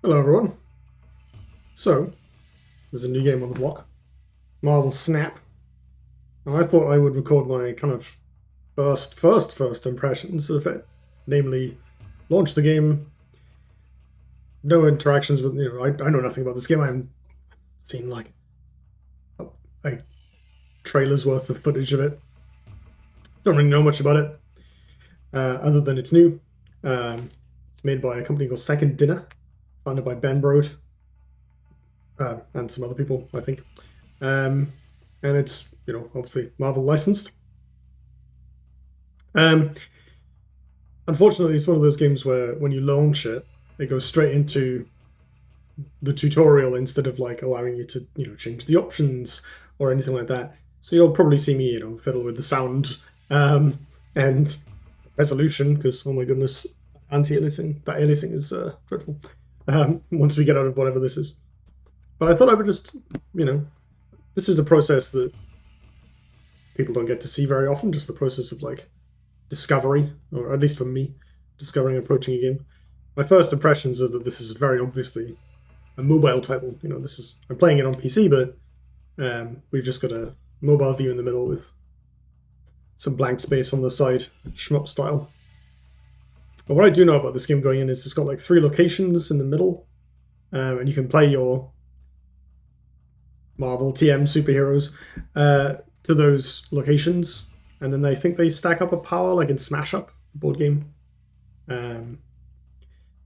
Hello everyone. So, there's a new game on the block, Marvel Snap, and I thought I would record my kind of first impressions of it. Namely, launch the game, no interactions with, I know nothing about this game. I haven't seen like a trailer's worth of footage of it. Don't really know much about it, other than it's new. It's made by a company called Second Dinner, founded by Ben Brode, and some other people, I think. And it's, obviously Marvel licensed. Unfortunately, it's one of those games where when you launch it, it goes straight into the tutorial instead of like allowing you to, change the options or anything like that. So you'll probably see me, fiddle with the sound and resolution because, oh my goodness, anti-aliasing, that aliasing is dreadful. Once we get out of whatever this is. But I thought I would just, this is a process that people don't get to see very often, just the process of like discovery, or at least for me, discovering and approaching a game. My first impressions are that this is very obviously a mobile title. I'm playing it on PC, but we've just got a mobile view in the middle with some blank space on the side, shmup style. But what I do know about this game going in is it's got like 3 locations in the middle, and you can play your Marvel TM superheroes to those locations, and then I think they stack up a power like in Smash Up, the board game.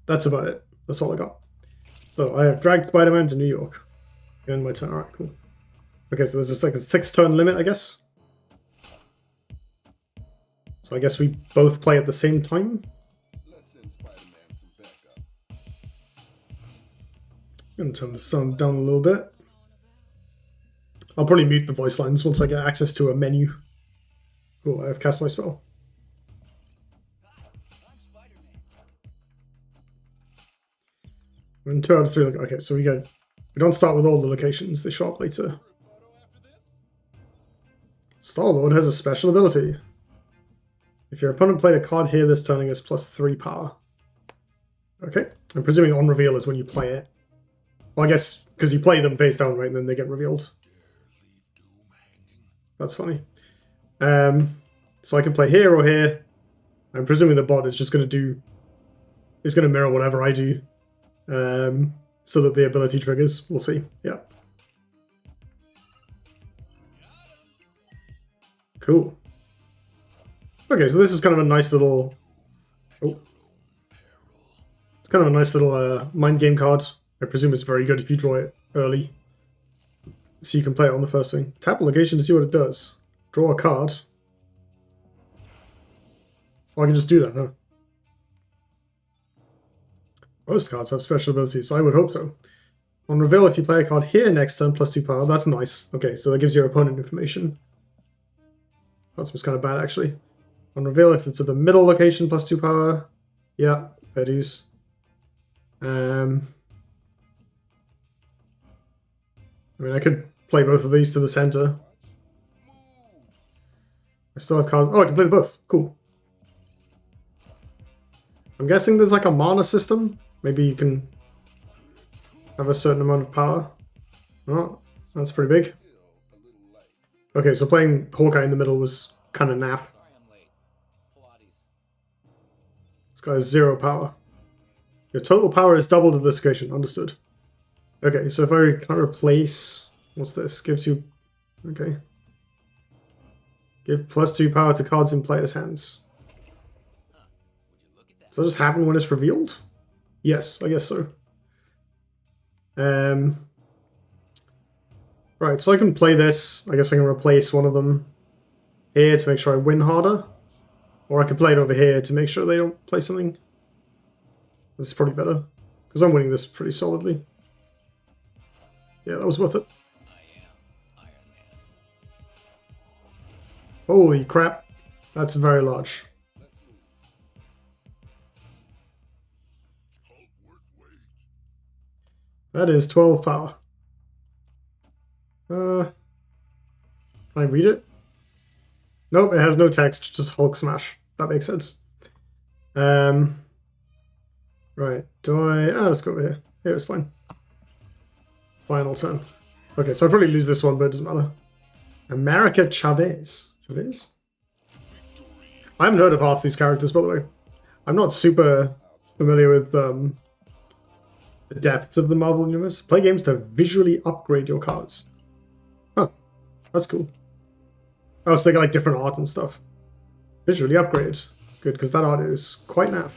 That's about it. That's all I got. So I have dragged Spider-Man to New York. And my turn. Alright, cool. Okay, so there's just like a 6-turn limit, I guess. So I guess we both play at the same time. I'm going to turn the sound down a little bit. I'll probably mute the voice lines once I get access to a menu. Cool, I have cast my spell. We're in 2 out of 3. Okay, so we don't start with all the locations. They show up later. Star-Lord has a special ability. If your opponent played a card here this turn, it gets +3 power. Okay, I'm presuming on reveal is when you play it. Well, I guess because you play them face down, right, and then they get revealed. That's funny. So I can play here or here. I'm presuming the bot is just going to mirror whatever I do, so that the ability triggers. We'll see. Yeah. Cool. Okay, so this is kind of a nice little. Oh, it's kind of a nice little mind game card. I presume it's very good if you draw it early, so you can play it on the first swing. Tap a location to see what it does. Draw a card. Oh, I can just do that, huh? Most cards have special abilities, so I would hope so. On reveal, if you play a card here next turn, +2 power. That's nice. Okay, so that gives your opponent information. That seems kind of bad, actually. On reveal, if it's at the middle location, +2 power. Yeah, fair dues. I mean, I could play both of these to the center. I still have cards. Oh, I can play them both. Cool. I'm guessing there's like a mana system. Maybe you can have a certain amount of power. Oh, that's pretty big. Okay, so playing Hawkeye in the middle was kind of naff. This guy has 0 power. Your total power is doubled at this occasion. Understood. Okay, so if I can replace... What's this? Gives you... Okay. Give +2 power to cards in player's hands. Does that just happen when it's revealed? Yes, I guess so. Right, so I can play this. I guess I can replace one of them here to make sure I win harder. Or I can play it over here to make sure they don't play something. This is probably better, because I'm winning this pretty solidly. Yeah, that was worth it. Holy crap. That's very large. That is 12 power. Can I read it? Nope, it has no text, just Hulk smash. That makes sense. Right, let's go over here. Here, it's fine. Final turn. Okay, so I'll probably lose this one, but it doesn't matter. America Chavez. Chavez? I haven't heard of half these characters, by the way. I'm not super familiar with the depths of the Marvel Universe. Play games to visually upgrade your cards. Huh. That's cool. Oh, so they got like different art and stuff. Visually upgrade. Good, because that art is quite naff.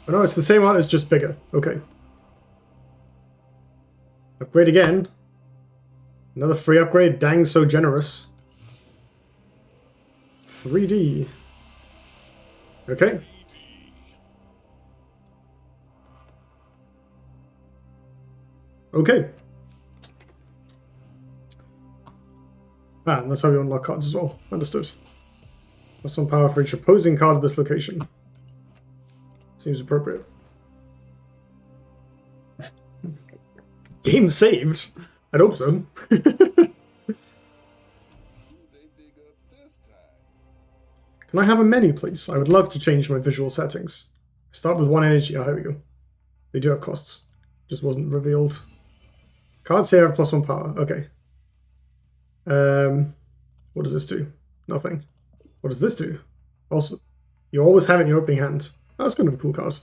Oh no, it's the same art, it's just bigger. Okay. Upgrade again. Another free upgrade. Dang, so generous. 3D. Okay. Okay. Ah, and that's how you unlock cards as well. Understood. Plus 1 power for each opposing card of this location. Seems appropriate. Game saved? I'd hope so. Can I have a menu, please? I would love to change my visual settings. Start with 1 energy. Oh, here we go. They do have costs. Just wasn't revealed. Cards here have plus 1 power. Okay. What does this do? Nothing. What does this do? Also, you always have it in your opening hand. Oh, that's kind of a cool card.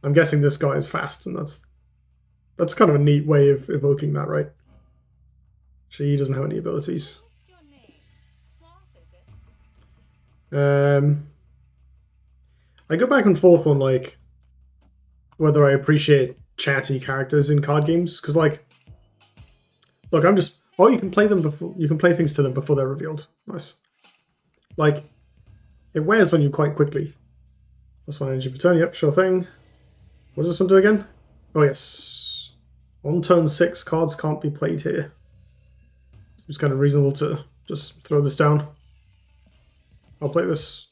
I'm guessing this guy is fast, and that's kind of a neat way of evoking that, right? She doesn't have any abilities. I go back and forth on like whether I appreciate chatty characters in card games, because like, look, I'm just you can play them before you can play things to them before they're revealed. Nice. Like, it wears on you quite quickly. Plus 1 energy per turn. Yep, sure thing. What does this one do again? Oh yes. On turn 6, cards can't be played here. It's kind of reasonable to just throw this down. I'll play this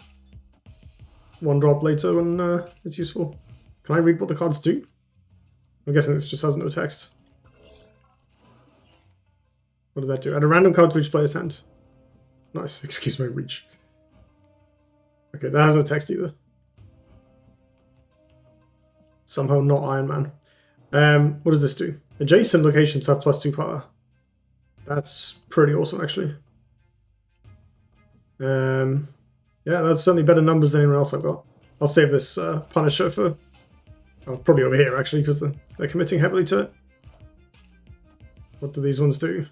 1 drop later when it's useful. Can I read what the cards do? I'm guessing this just has no text. What did that do? Add a random card to each player's hand. Nice. Excuse my reach. Okay, that has no text either. Somehow not Iron Man. What does this do? Adjacent locations have plus 2 power. That's pretty awesome, actually. Yeah, that's certainly better numbers than anyone else I've got. I'll save this Punisher for... probably over here, actually, because they're committing heavily to it. What do these ones do?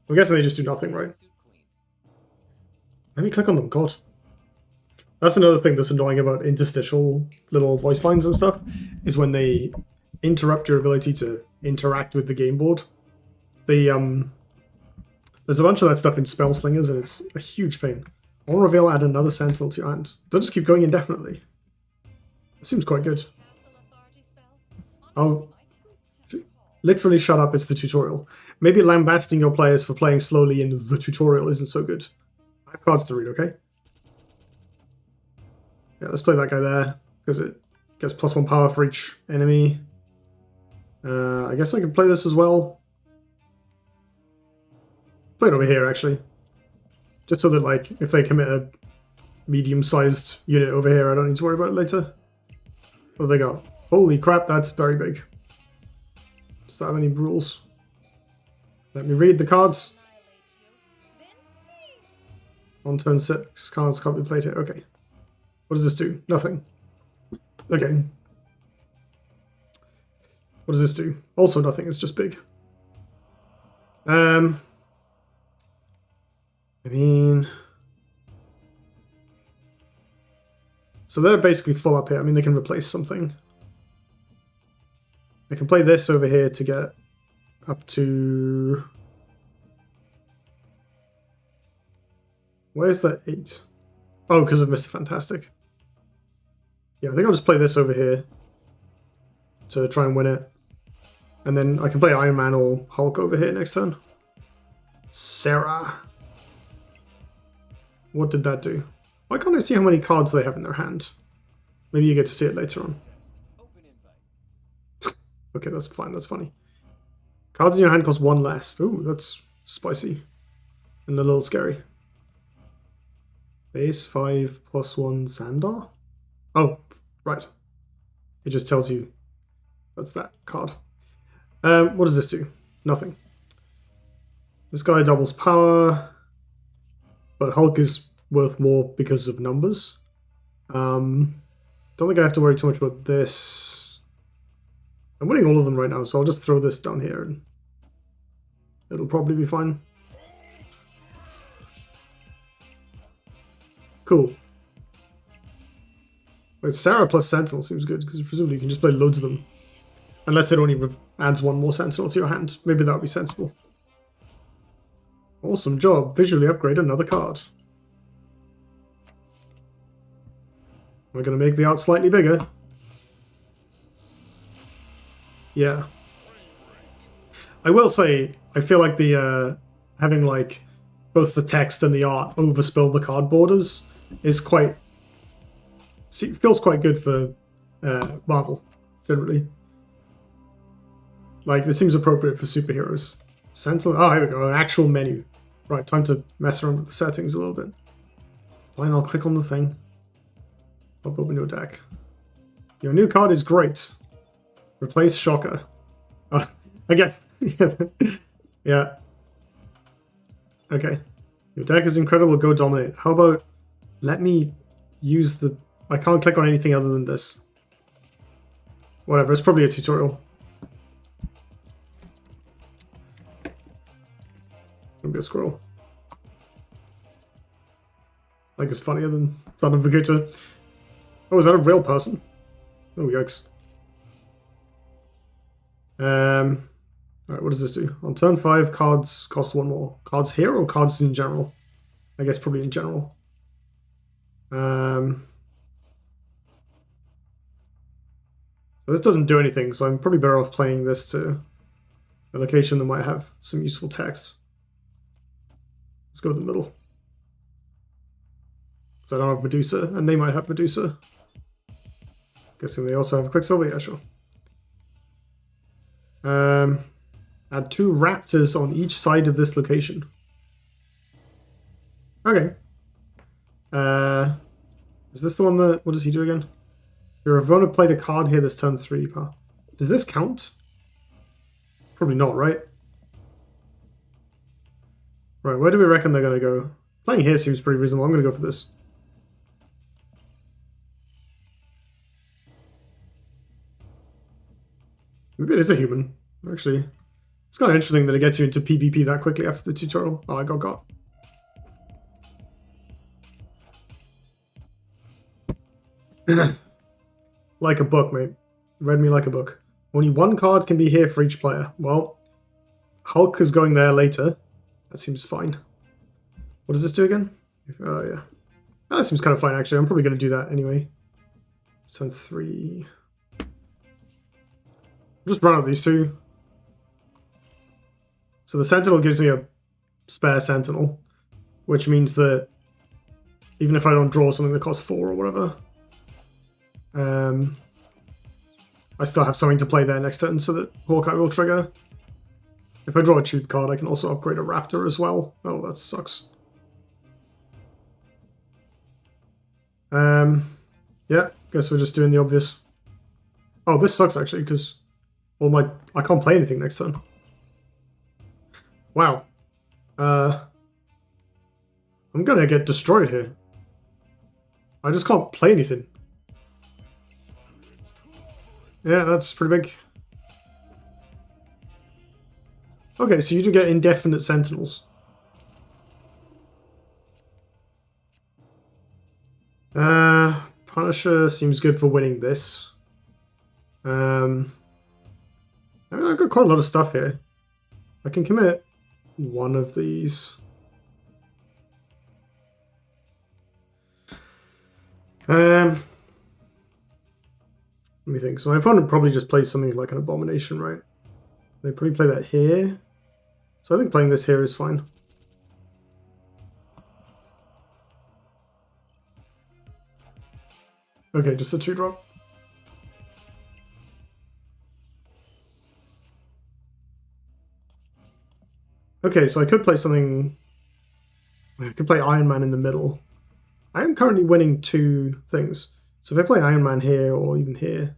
I'm guessing they just do nothing, right? Let me click on them, God. That's another thing that's annoying about interstitial little voice lines and stuff, is when they interrupt your ability to interact with the game board. There's a bunch of that stuff in Spell Slingers, and it's a huge pain. On reveal, add another Sentinel to your hand. They'll just keep going indefinitely. It seems quite good. Oh, literally shut up, it's the tutorial. Maybe lambasting your players for playing slowly in the tutorial isn't so good. I have cards to read, okay? Yeah, let's play that guy there, because it gets plus 1 power for each enemy. I guess I can play this as well. Play it over here, actually. Just so that, like, if they commit a medium-sized unit over here, I don't need to worry about it later. What have they got? Holy crap, that's very big. Does that have any rules? Let me read the cards. On turn 6, cards can't be played here. Okay. What does this do? Nothing. Okay. What does this do? Also nothing, it's just big. I mean... So they're basically full up here. I mean, they can replace something. I can play this over here to get up to... Where's that 8? Oh, because of Mr. Fantastic. Yeah, I think I'll just play this over here to try and win it. And then I can play Iron Man or Hulk over here next turn. Sarah. What did that do? Why can't I see how many cards they have in their hand? Maybe you get to see it later on. Okay, that's fine, that's funny. Cards in your hand cost 1 less. Ooh, that's spicy. And a little scary. Base 5 plus 1 Xandar? Oh, right. It just tells you That's that card. What does this do? Nothing. This guy doubles power, but Hulk is worth more because of numbers. Don't think I have to worry too much about this. I'm winning all of them right now, so I'll just throw this down here and it'll probably be fine. Cool. Wait, Sarah plus Sentinel seems good, because presumably you can just play loads of them. Unless it only adds one more Sentinel to your hand. Maybe that would be sensible. Awesome job. Visually upgrade another card. We're going to make the art slightly bigger. Yeah. I will say, I feel like the having like both the text and the art overspill the card borders is quite... feels quite good for Marvel, generally. Like, this seems appropriate for superheroes. Sentinel... Oh, here we go. An actual menu. Right, time to mess around with the settings a little bit. Fine, I'll click on the thing. Pop open your deck. Your new card is great. Replace Shocker. Again. Yeah. Okay. Your deck is incredible. Go dominate. How about... Let me use the... I can't click on anything other than this. Whatever, it's probably a tutorial. Maybe a squirrel. Like it's funnier than Son of Vegeta. Oh, is that a real person? Oh, yikes. Alright, what does this do? On turn 5, cards cost 1 more. Cards here or cards in general? I guess probably in general. So this doesn't do anything, so I'm probably better off playing this to a location that might have some useful text. Let's go to the middle. Because I don't have Medusa, and they might have Medusa. Guessing they also have Quicksilver, yeah, sure. Add 2 raptors on each side of this location. Okay. Is this the one that... What does he do again? Your opponent played a card here this turn 3. Does this count? Probably not, right? Right, where do we reckon they're going to go? Playing here seems pretty reasonable. I'm going to go for this. Maybe it is a human, actually. It's kind of interesting that it gets you into PvP that quickly after the tutorial. Oh, I got. Like a book, mate. Read me like a book. Only 1 card can be here for each player. Well, Hulk is going there later. That seems fine. What does this do again? Oh, yeah. That seems kind of fine, actually. I'm probably going to do that anyway. It's turn 3. Just run out these 2. So the Sentinel gives me a spare Sentinel, which means that even if I don't draw something that costs 4 or whatever, I still have something to play there next turn so that Hawkeye will trigger. If I draw a cheap card, I can also upgrade a Raptor as well. Oh, that sucks. Yeah, guess we're just doing the obvious. Oh, this sucks actually, because I can't play anything next turn. Wow. I'm gonna get destroyed here. I just can't play anything. Yeah, that's pretty big. Okay, so you do get indefinite Sentinels. Punisher seems good for winning this. I mean, I've got quite a lot of stuff here. I can commit one of these. Let me think. So my opponent probably just plays something like an Abomination, right? They probably play that here. So I think playing this here is fine. Okay, just a 2-drop. Okay, so I could play something... I could play Iron Man in the middle. I am currently winning 2 things. So if I play Iron Man here or even here,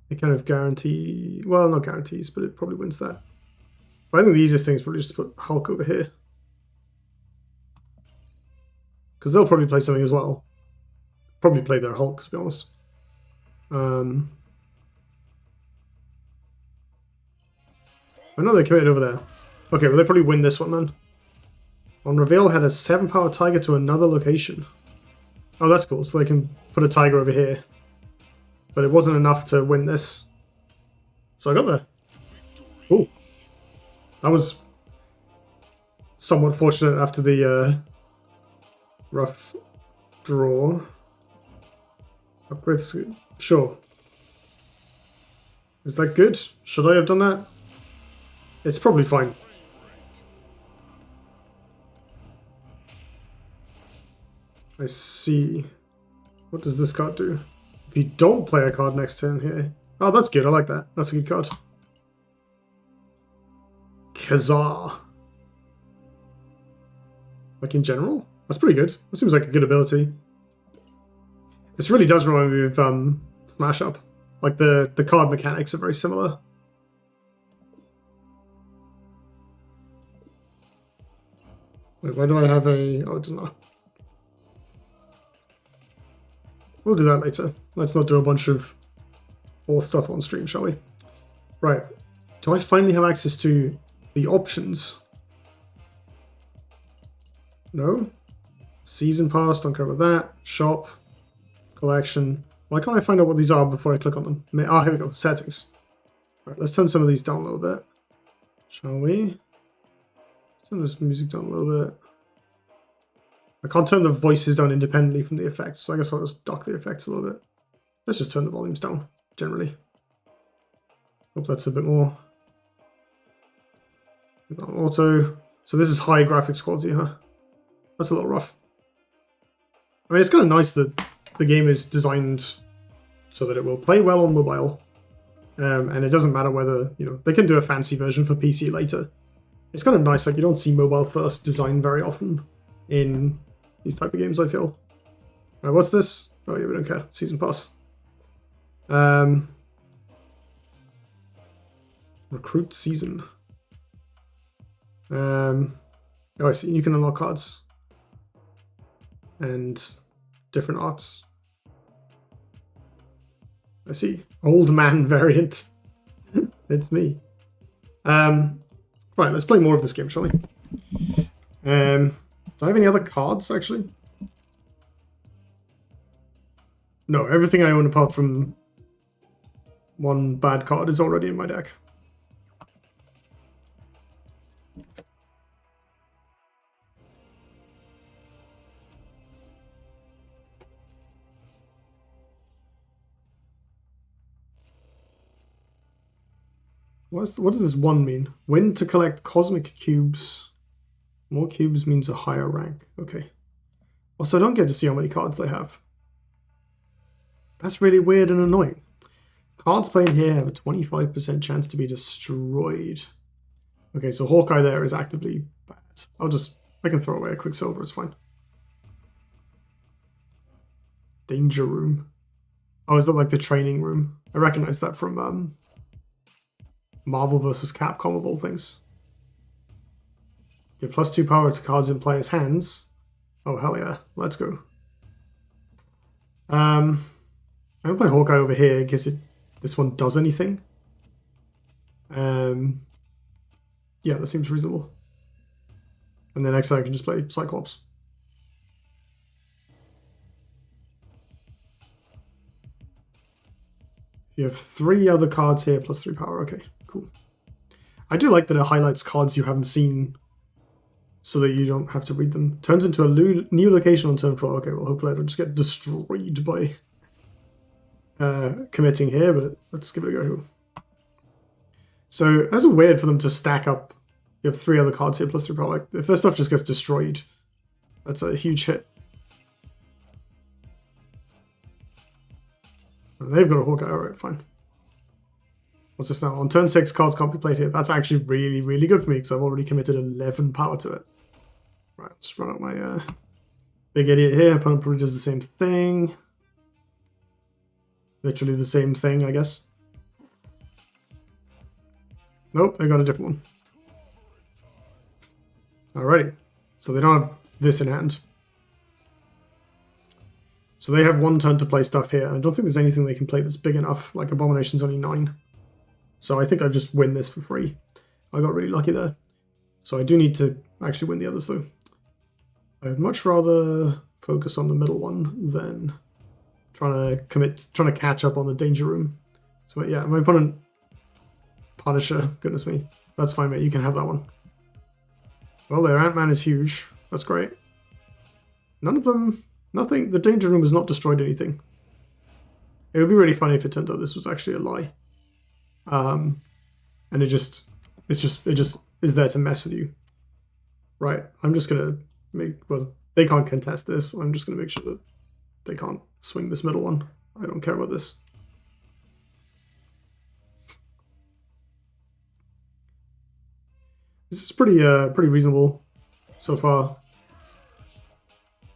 It kind of guarantee, well, not guarantees, but it probably wins that. But I think the easiest thing is probably just put Hulk over here. Because they'll probably play something as well. Probably play their Hulk, to be honest. I know they committed over there. Okay, well they probably win this one then. On reveal, had a 7-power tiger to another location. Oh, that's cool. So they can put a tiger over here. But it wasn't enough to win this. So I got there. Cool. That was somewhat fortunate after the rough draw. Upgrades, sure. Is that good? Should I have done that? It's probably fine. I see. What does this card do? If you don't play a card next turn here. Oh, that's good. I like that. That's a good card. Kazar. Like in general? That's pretty good. That seems like a good ability. This really does remind me of Smash Up. Like the card mechanics are very similar. Wait, why do I have a... Oh, it doesn't matter. We'll do that later. Let's not do a bunch of all stuff on stream, shall we? Right. Do I finally have access to the options? No. Season pass, don't care about that. Shop. Collection. Why can't I find out what these are before I click on them? Ah, here we go. Settings. All right, let's turn some of these down a little bit. Shall we? Turn this music down a little bit. I can't turn the voices down independently from the effects, so I guess I'll just dock the effects a little bit. Let's just turn the volumes down, generally. Hope that's a bit more. Auto. So this is high graphics quality, huh? That's a little rough. I mean, it's kind of nice that the game is designed so that it will play well on mobile. And it doesn't matter whether, you know, they can do a fancy version for PC later. It's kind of nice, like you don't see mobile first design very often in these type of games, I feel. Alright, what's this? Oh yeah, we don't care. Season pass. Recruit season. Oh, I see. You can unlock cards. And different arts. I see. Old man variant. It's me. Right, let's play more of this game, shall we? Do I have any other cards, actually? No, everything I own apart from one bad card is already in my deck. What does this one mean? Win to collect cosmic cubes. More cubes means a higher rank. Okay. Also, I don't get to see how many cards they have. That's really weird and annoying. Cards played here have a 25% chance to be destroyed. Okay, so Hawkeye there is actively bad. I can throw away a Quicksilver, it's fine. Danger Room. Oh, is that like the training room? I recognize that from Marvel vs. Capcom of all things. Give +2 power to cards in players' hands. Oh, hell yeah. Let's go. I'm going to play Hawkeye over here in case this one does anything. Yeah, that seems reasonable. And then next time I can just play Cyclops. You have 3 other cards here, +3 power. Okay, cool. I do like that it highlights cards you haven't seen so that you don't have to read them. Turns into a new location on turn 4. Okay, well, hopefully I don't just get destroyed by committing here, but let's give it a go. So that's weird for them to stack up. You have 3 other cards here, +3 power. Like, if their stuff just gets destroyed, that's a huge hit. And they've got a Hawkeye. Alright, fine. What's this now? On turn 6, cards can't be played here. That's actually really, really good for me because I've already committed 11 power to it. Right, let's run out my big idiot here. Opponent probably does the same thing. Literally the same thing, I guess. Nope, they got a different one. Alrighty. So they don't have this in hand. So they have 1 turn to play stuff here. I don't think there's anything they can play that's big enough. Like Abomination's only 9. So I think I just win this for free. I got really lucky there. So I do need to actually win the others though. I would much rather focus on the middle one than trying to catch up on the danger room. So yeah, my opponent, Punisher, goodness me. That's fine, mate, you can have that one. Well, their Ant-Man is huge. That's great. None of them, nothing, the danger room has not destroyed anything. It would be really funny if it turned out this was actually a lie. And it just is there to mess with you. Right, I'm just gonna well, they can't contest this. I'm just gonna make sure that they can't swing this middle one. I don't care about this. This is pretty reasonable so far.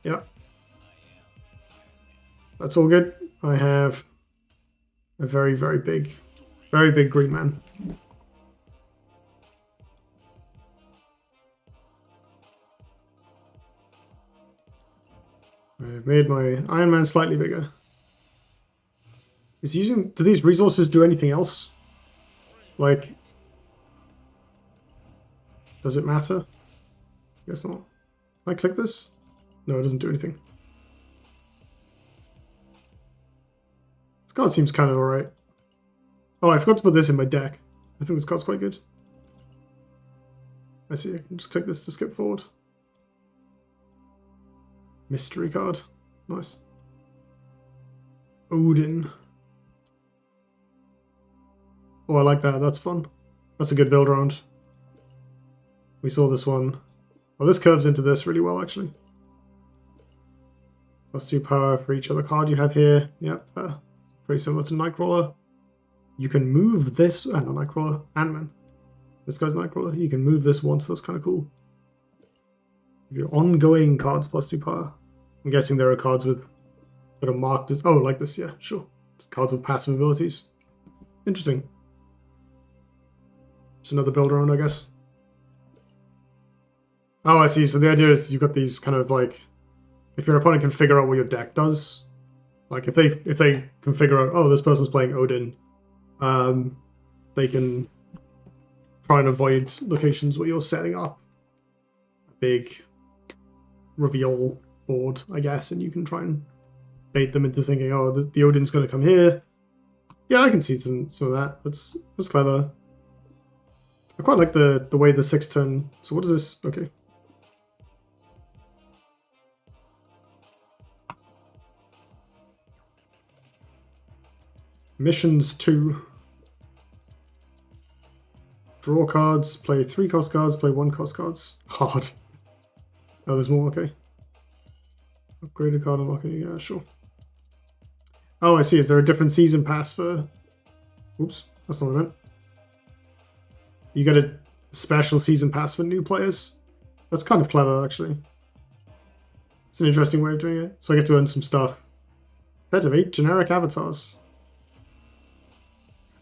Yeah. That's all good. I have a very big green man. I've made my Iron Man slightly bigger. Do these resources do anything else? Like, does it matter? I guess not. Can I click this? No, it doesn't do anything. This card seems kind of alright. Oh, I forgot to put this in my deck. I think this card's quite good. I see, I can just click this to skip forward. Mystery card. Nice. Odin. Oh, I like that. That's fun. That's a good build round. We saw this one. Well, this curves into this really well, actually. +2 power for each other card you have here. Yep. Pretty similar to Nightcrawler. You can move this. Not Nightcrawler. Ant-Man. This guy's Nightcrawler. You can move this once. That's kind of cool. Your ongoing cards +2 power. I'm guessing there are cards that are marked as... Oh, like this, yeah, sure. Just cards with passive abilities. Interesting. Just another build around, I guess. Oh, I see. So the idea is you've got these kind of like... If your opponent can figure out what your deck does, like if they can figure out, oh, this person's playing Odin, they can try and avoid locations where you're setting up a big reveal board, I guess, and you can try and bait them into thinking, oh, the Odin's going to come here. Yeah, I can see some of that. That's clever. I quite like the way the 6 turn. So what is this? Okay. Missions 2. Draw cards, play 3 cost cards, play 1 cost cards. Hard. Oh, there's more, okay. Upgrade a card unlocking, yeah, sure. Oh, I see. Is there a different season pass for... Oops, that's not what I meant. You get a special season pass for new players. That's kind of clever, actually. It's an interesting way of doing it. So I get to earn some stuff. Set of 8 generic avatars.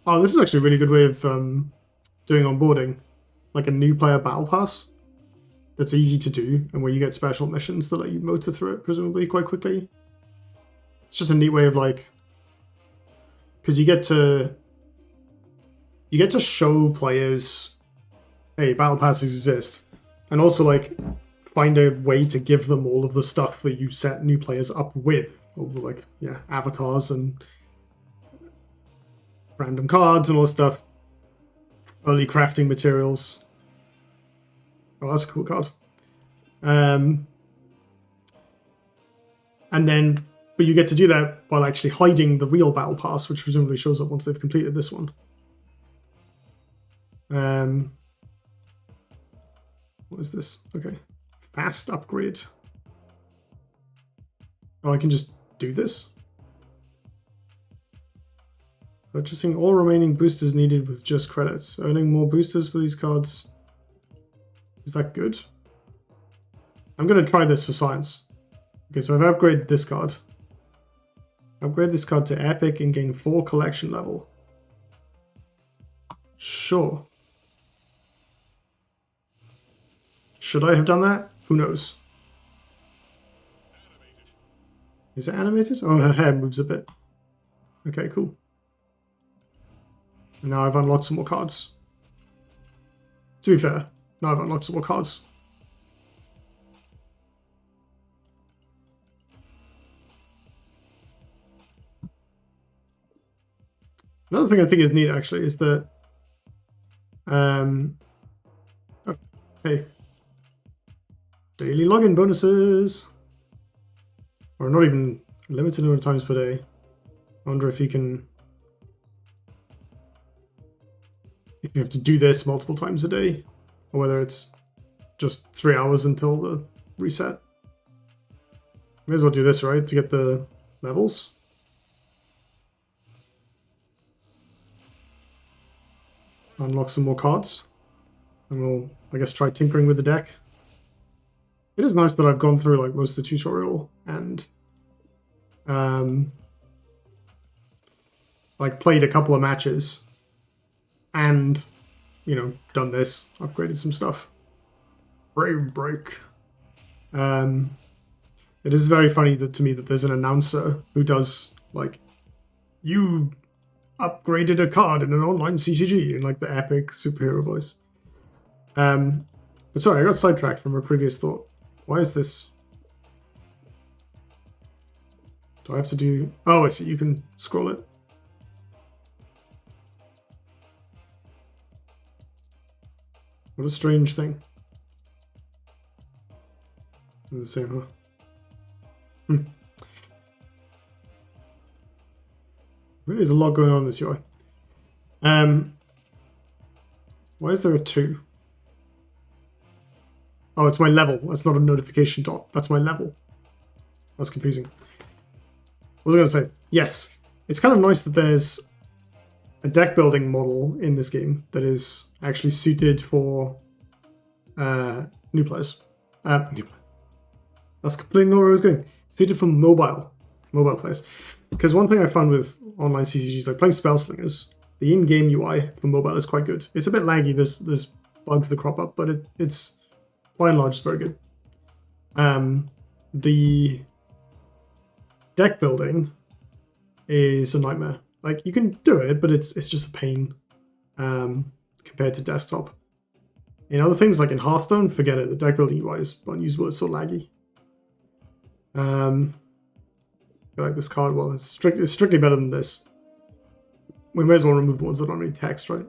Oh, this is actually a really good way of doing onboarding. Like a new player battle pass. That's easy to do, and where you get special missions that let you motor through it, presumably, quite quickly. It's just a neat way of, like... Because you get to show players, hey, battle passes exist. And also, like, find a way to give them all of the stuff that you set new players up with. All the, like, yeah, avatars and random cards and all this stuff. Early crafting materials. Oh, that's a cool card. And then, but you get to do that while actually hiding the real battle pass, which presumably shows up once they've completed this one. What is this? Okay. Fast upgrade. Oh, I can just do this? Purchasing all remaining boosters needed with just credits. Earning more boosters for these cards. Is that good? I'm going to try this for science. Okay, so I've upgraded this card. Upgrade this card to Epic and gain 4 collection level. Sure. Should I have done that? Who knows? Is it animated? Oh, her hair moves a bit. Okay, cool. And now I've unlocked some more cards. To be fair, now I've unlocked some more cards. Another thing I think is neat, actually, is that... oh, hey. Daily login bonuses! Or not even a limited number of times per day. I wonder if you can... if you have to do this multiple times a day, or whether it's just 3 hours until the reset. May as well do this, right, to get the levels. Unlock some more cards, and we'll, I guess, try tinkering with the deck. It is nice that I've gone through like most of the tutorial and like played a couple of matches and, you know, done this, upgraded some stuff. Frame break. It is very funny that to me that there's an announcer who does like, you upgraded a card in an online CCG in like the epic superhero voice. But sorry, I got sidetracked from a previous thought. Why is this? Do I have to do... oh, I see, you can scroll it. What a strange thing. The same, huh? There's a lot going on in this UI. Why is there a 2? Oh, it's my level. That's not a notification dot. That's my level. That's confusing. What was I going to say? Yes. It's kind of nice that there's a deck building model in this game that is actually suited for new players. That's completely not where I was going. Suited for mobile players. Because one thing I found with online CCGs, like playing Spellslingers, the in-game UI for mobile is quite good. It's a bit laggy. There's bugs that crop up, but it's by and large, it's very good. The deck building is a nightmare. Like, you can do it, but it's just a pain compared to desktop. In other things, like in Hearthstone, forget it. The deck building UI is unusable. It's so laggy. I like this card. Well, it's strictly better than this. We may as well remove the ones that don't need text, right?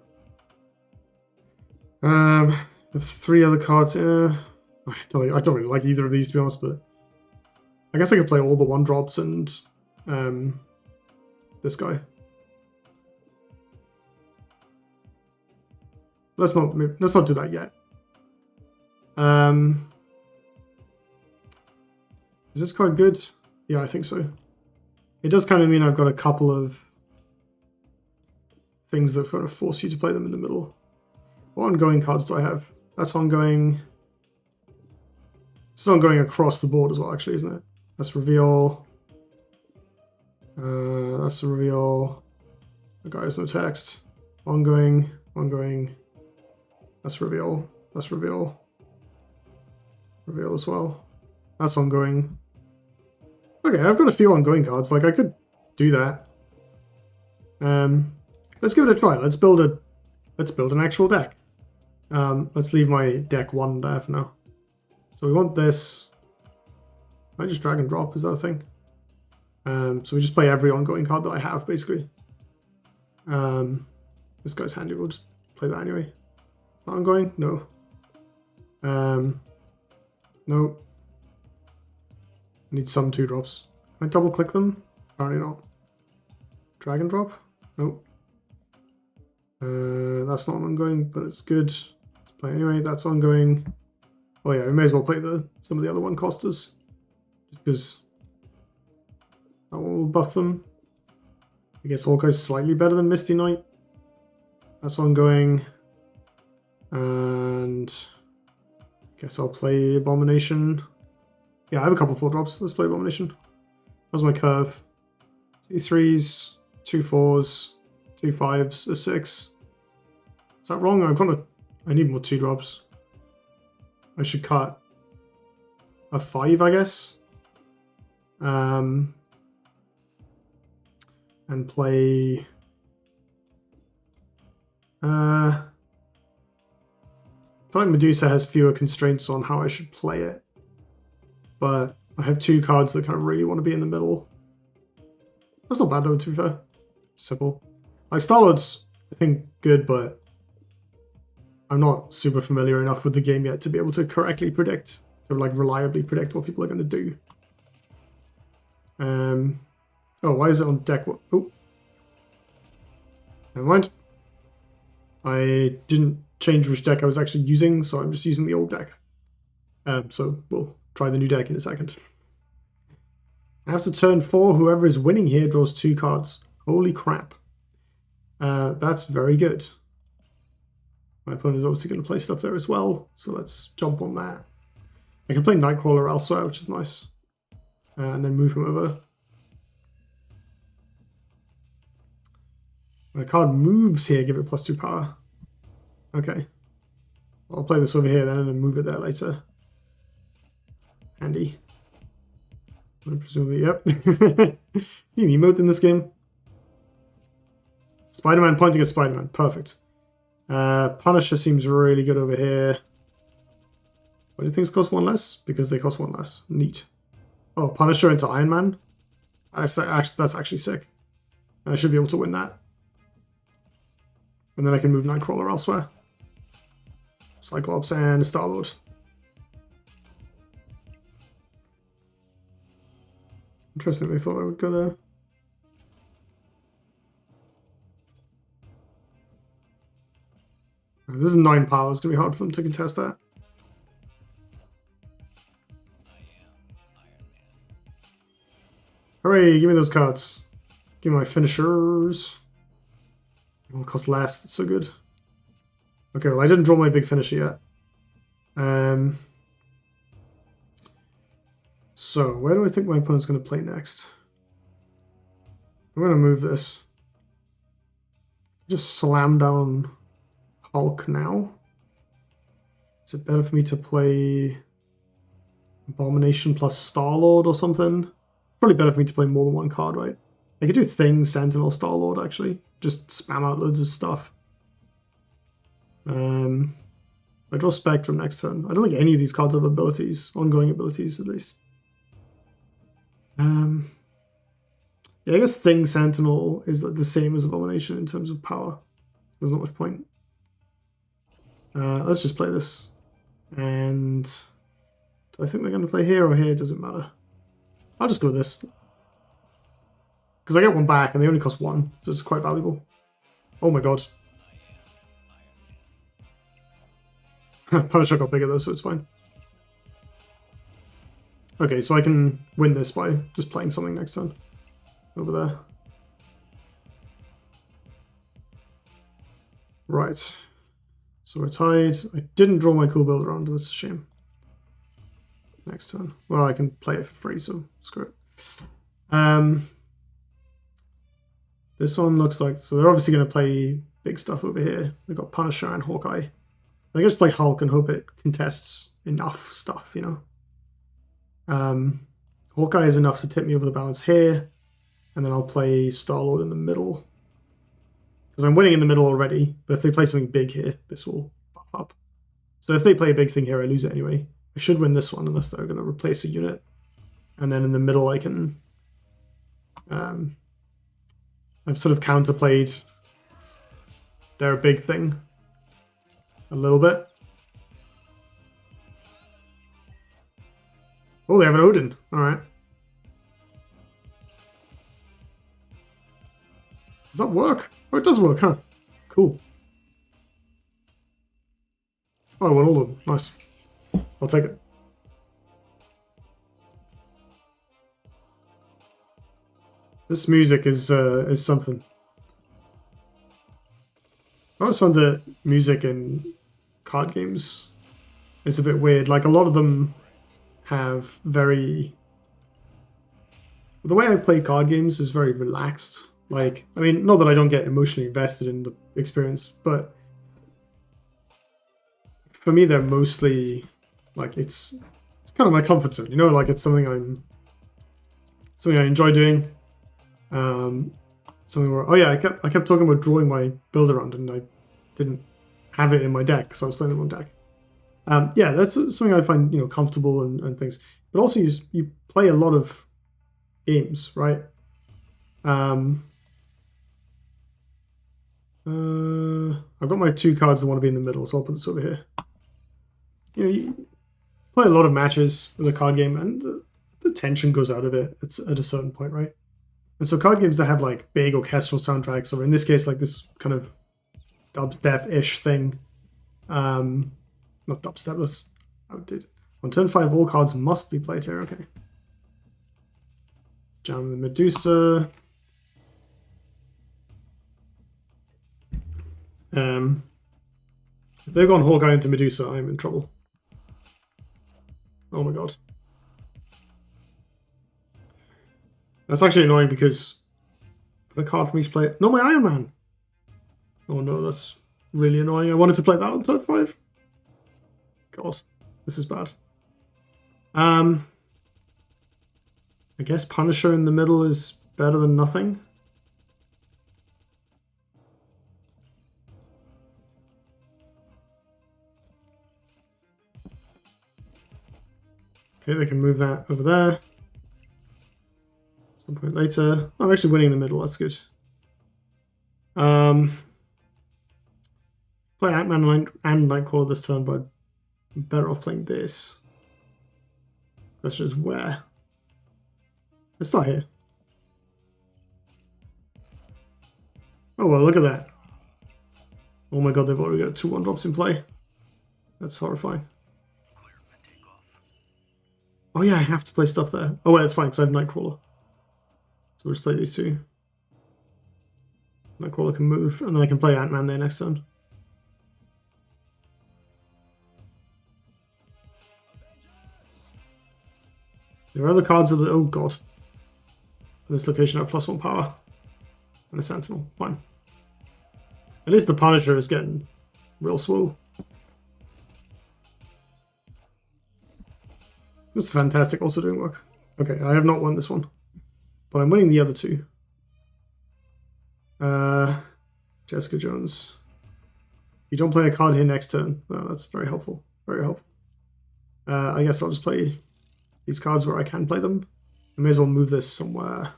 3 other cards. I don't really like either of these, to be honest, but I guess I could play all the 1-drops and this guy. Let's not do that yet. Is this card good? Yeah, I think so. It does kind of mean I've got a couple of things that kind of force you to play them in the middle. What ongoing cards do I have? That's ongoing. This is ongoing across the board as well, actually, isn't it? That's reveal. That's a reveal. The guy has no text. Ongoing. That's reveal. That's reveal. Reveal as well. That's ongoing. Okay, I've got a few ongoing cards. Like, I could do that. Let's give it a try. Let's build an actual deck. Let's leave my deck 1 there for now. So we want this. Can I just drag and drop? Is that a thing? So we just play every ongoing card that I have, basically. This guy's handy. We'll just play that anyway. Is that ongoing? No. No. I need some 2-drops. Can I double click them? Apparently not. Drag and drop? Nope. That's not ongoing, but it's good. Let's play anyway. That's ongoing. Oh yeah, we may as well play some of the other 1-costers. Just because that one will buff them. I guess Hawkeye's slightly better than Misty Knight. That's ongoing. And I guess I'll play Abomination. Yeah, I have a couple of 4-drops. Let's play Abomination. How's my curve? 2 3s, 2 4s, 2 5s, a 6. Is that wrong? I need more 2-drops. I should cut a 5, I guess. And play... I feel like Medusa has fewer constraints on how I should play it. But I have 2 cards that kind of really want to be in the middle. That's not bad though, to be fair. Simple. Like, Star-Lord's, I think, good, but I'm not super familiar enough with the game yet to be able to correctly predict, or like reliably predict what people are going to do. Oh, why is it on deck? Oh. Never mind. I didn't change which deck I was actually using, so I'm just using the old deck. So we'll try the new deck in a second. After turn 4, whoever is winning here draws 2 cards. Holy crap. That's very good. My opponent is obviously going to play stuff there as well, so let's jump on that. I can play Nightcrawler elsewhere, which is nice. And then move him over. My card moves here, give it +2 power. Okay. I'll play this over here then and then move it there later. Handy. Presumably, yep. You emote in this game. Spider-Man pointing at Spider-Man. Perfect. Punisher seems really good over here. Why do things cost 1 less? Because they cost 1 less. Neat. Oh, Punisher into Iron Man? That's actually sick. I should be able to win that. And then I can move Nightcrawler elsewhere. Cyclops and Star-Lord. Interesting, they thought I would go there. This is 9 power. It's going to be hard for them to contest that. Hooray, give me those cards. Give me my finishers. It will cost less, that's so good. Okay, well I didn't draw my big finisher yet. So, where do I think my opponent's going to play next? I'm going to move this. Just slam down Hulk now. Is it better for me to play Abomination plus Star-Lord or something? Probably better for me to play more than 1 card, right? I could do Thing, Sentinel, Star-Lord, actually. Just spam out loads of stuff. I draw Spectrum next turn. I don't think any of these cards have abilities, ongoing abilities at least. Yeah, I guess Thing, Sentinel is the same as Abomination in terms of power. There's not much point. Let's just play this. And do I think they're going to play here or here? Doesn't matter. I'll just go with this. Because I get 1 back and they only cost 1, so it's quite valuable. Oh my god. Punisher got bigger though, so it's fine. Okay, so I can win this by just playing something next turn. Over there. Right. So we're tied. I didn't draw my cool build around, that's a shame. Next turn. Well, I can play it for free, so screw it. This one looks like... So they're obviously going to play big stuff over here. They've got Punisher and Hawkeye. I can just play Hulk and hope it contests enough stuff, you know. Hawkeye is enough to tip me over the balance here. And then I'll play Star-Lord in the middle. Because I'm winning in the middle already. But if they play something big here, this will buff up. So if they play a big thing here, I lose it anyway. I should win this one unless they're going to replace a unit. And then in the middle I can... I've sort of counterplayed their big thing a little bit. Oh, they have an Odin. Alright. Does that work? Oh, it does work, huh? Cool. Oh, I won all of them. Nice. I'll take it. This music is something. I always find that music in card games is a bit weird. Like, a lot of them have very... The way I play card games is very relaxed. Like, I mean, not that I don't get emotionally invested in the experience, but for me they're mostly Like it's kind of my comfort zone, you know, like it's something I enjoy doing. Something where, oh yeah, I kept talking about drawing my build around, and I didn't have it in my deck because I was playing the wrong deck. Yeah, that's something I find, you know, comfortable and things. But also you play a lot of games, right? I've got my 2 cards that want to be in the middle, so I'll put this over here. You know, you play a lot of matches with a card game, and the tension goes out of it. It's at a certain point, right? And so card games that have like big orchestral soundtracks, or in this case, like this kind of dubstep-ish thing. Not dubstep, that's outdated. On turn 5, all cards must be played here. Okay. Jam the Medusa. If they've gone Hawkeye into Medusa, I'm in trouble. Oh my god. That's actually annoying because put a card from each player. No, my Iron Man. Oh no, that's really annoying. I wanted to play that on turn 5. God, this is bad. I guess Punisher in the middle is better than nothing. Okay, they can move that over there. Some point later. Oh, I'm actually winning the middle. That's good. Play Ant-Man and Nightcrawler this turn, but I'm better off playing this. Question is where? Let's start here. Oh well, look at that. Oh my god, they've already got 2 1-drops in play. That's horrifying. Oh yeah, I have to play stuff there. Oh wait, that's fine because I have Nightcrawler. So we'll just play these 2. Nightcrawler can move, and then I can play Ant-Man there next turn. There are other cards of the... Oh god. This location I have +1 power. And a Sentinel. Fine. At least the Punisher is getting real swole. That's fantastic, also doing work. Okay, I have not won this one. But I'm winning the other 2. Jessica Jones. You don't play a card here next turn. Oh, that's very helpful. Very helpful. I guess I'll just play these cards where I can play them. I may as well move this somewhere.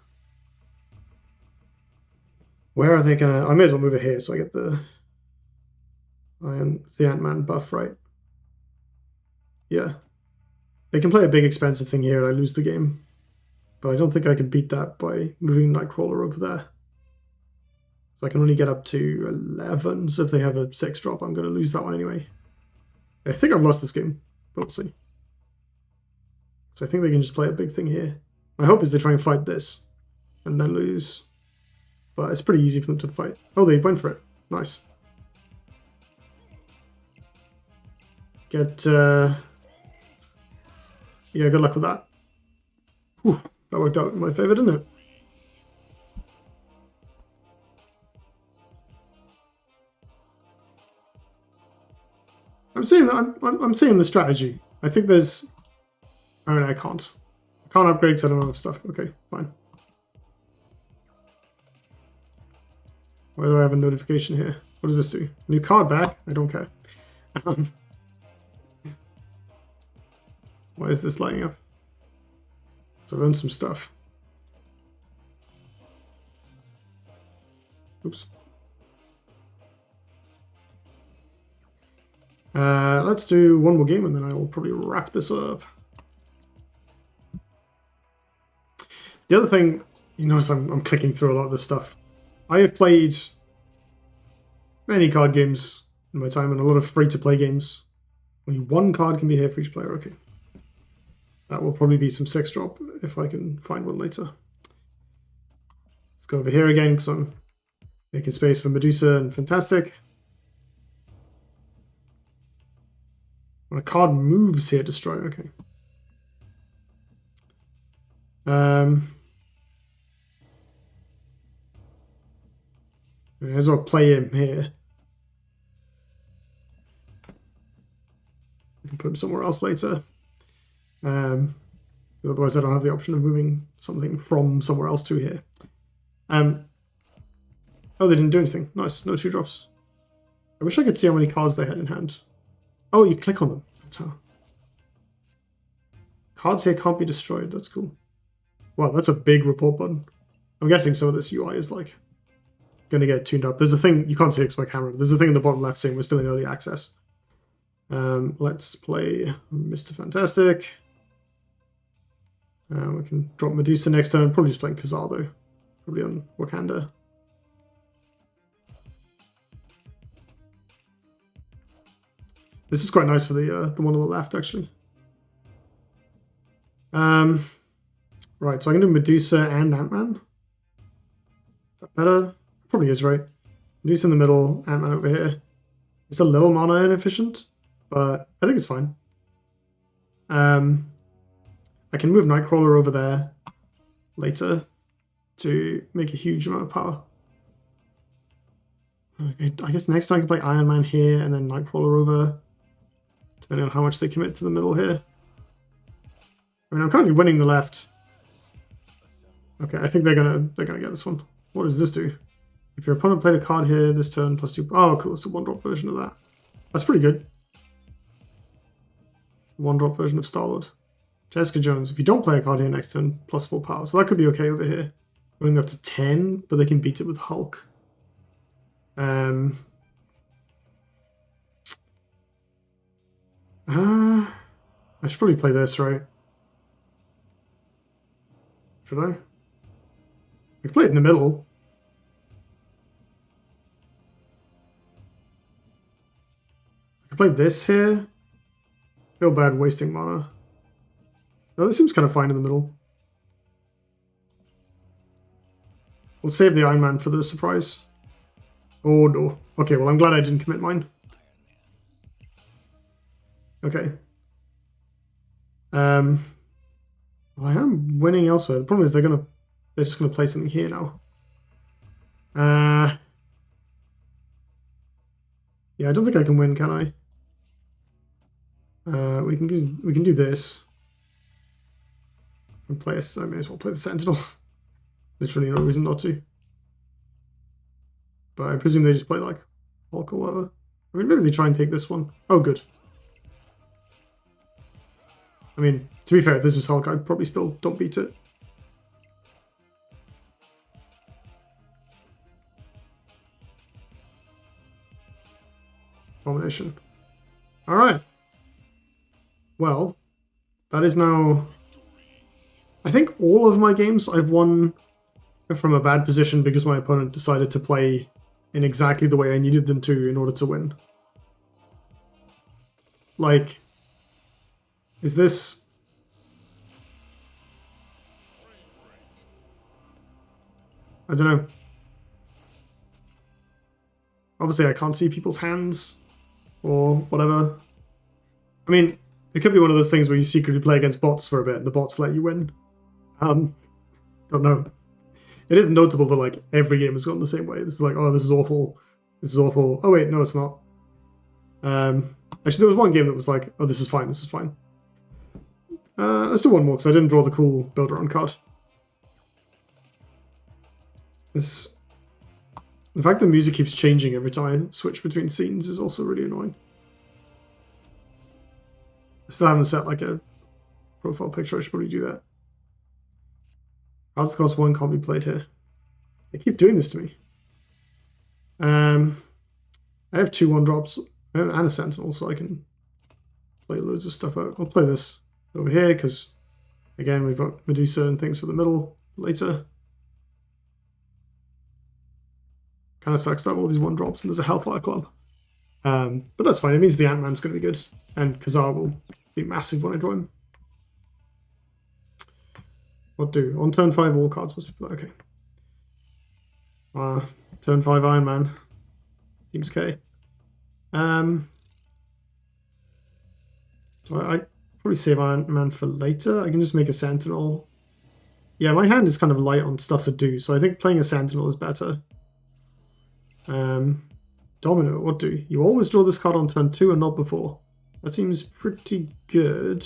Where are they gonna... I may as well move it here so I get the Ant-Man buff, right? Yeah. They can play a big expensive thing here and I lose the game. But I don't think I can beat that by moving Nightcrawler over there. So I can only get up to 11, so if they have a 6-drop, I'm going to lose that one anyway. I think I've lost this game, but we'll see. So I think they can just play a big thing here. My hope is they try and fight this, and then lose. But it's pretty easy for them to fight. Oh, they went for it. Nice. Get, yeah, good luck with that. Whew, that worked out in my favor, didn't it? I'm seeing that. I'm seeing the strategy. I think there's... I mean, I can't upgrade because I don't have enough stuff. Okay, fine. Why do I have a notification here? What does this do? New card back? I don't care. Why is this lighting up? So I've earned some stuff. Oops. Let's do one more game and then I will probably wrap this up. The other thing, you notice I'm clicking through a lot of this stuff. I have played many card games in my time and a lot of free-to-play games. Only 1 card can be here for each player. Okay. That will probably be some 6-drop if I can find one later. Let's go over here again because I'm making space for Medusa and Fantastic. When a card moves here, destroy. Okay. I may as well play him here. I can put him somewhere else later. Otherwise I don't have the option of moving something from somewhere else to here. Oh, they didn't do anything. Nice, no 2-drops. I wish I could see how many cards they had in hand. Oh, you click on them. That's how. Cards here can't be destroyed. That's cool. Wow, that's a big report button. I'm guessing some of this UI is like going to get tuned up. There's a thing, you can't see it by camera, but there's a thing in the bottom left saying we're still in early access. Let's play Mr. Fantastic. We can drop Medusa next turn. Probably just playing Khazar though. Probably on Wakanda. This is quite nice for the one on the left actually. Right, so I can do Medusa and Ant-Man. Is that better? Probably is, right? Medusa in the middle, Ant-Man over here. It's a little mana inefficient, but I think it's fine. I can move Nightcrawler over there later to make a huge amount of power. Okay, I guess next time I can play Iron Man here and then Nightcrawler over, depending on how much they commit to the middle here. I mean, I'm currently winning the left. Okay, I think they're gonna get this one. What does this do? If your opponent played a card here this turn +2. Oh, cool! It's a 1-drop version of that. That's pretty good. 1-drop version of Star-Lord. Jessica Jones. If you don't play a card here next turn, +4 power. So that could be okay over here. Going up to 10, but they can beat it with Hulk. I should probably play this, right? Should I? I can play it in the middle. I can play this here. Feel bad wasting mana. No, this seems kind of fine in the middle. We'll save the Iron Man for the surprise. Oh no. Okay, well I'm glad I didn't commit mine. Okay. Well, I am winning elsewhere. The problem is they're just gonna play something here now. Yeah, I don't think I can win, can I? We can do this. And play I may as well play the Sentinel. Literally no reason not to. But I presume they just play like Hulk or whatever. I mean, maybe they try and take this one. Oh, good. I mean, to be fair, if this is Hulk, I probably still don't beat it. Domination. Alright. Well, that is now... I think all of my games I've won from a bad position because my opponent decided to play in exactly the way I needed them to in order to win. Like, is this... I don't know. Obviously I can't see people's hands or whatever. I mean, it could be one of those things where you secretly play against bots for a bit and the bots let you win. Don't know. It is notable that like every game has gone the same way. This is like, oh, this is awful. This is awful. Oh wait, no, it's not. Actually, there was one game that was like, oh, this is fine. This is fine. Let's do one more because I didn't draw the cool build-around card. The fact that music keeps changing every time I switch between scenes is also really annoying. I still haven't set like a profile picture. I should probably do that. Cards cost 1 can't be played here. They keep doing this to me. I have 2 1-drops and a Sentinel, so I can play loads of stuff out. I'll play this over here because, again, we've got Medusa and things for the middle later. Kind of sucks to have all these 1-drops and there's a Hellfire Club. But that's fine. It means the Ant-Man's going to be good. And Khazar will be massive when I draw him. What do? On turn 5, all cards must be played. Okay. Turn 5 Iron Man. Seems okay. So I probably save Iron Man for later. I can just make a Sentinel. Yeah, my hand is kind of light on stuff to do, so I think playing a Sentinel is better. Domino, what do? You always draw this card on turn 2 and not before. That seems pretty good.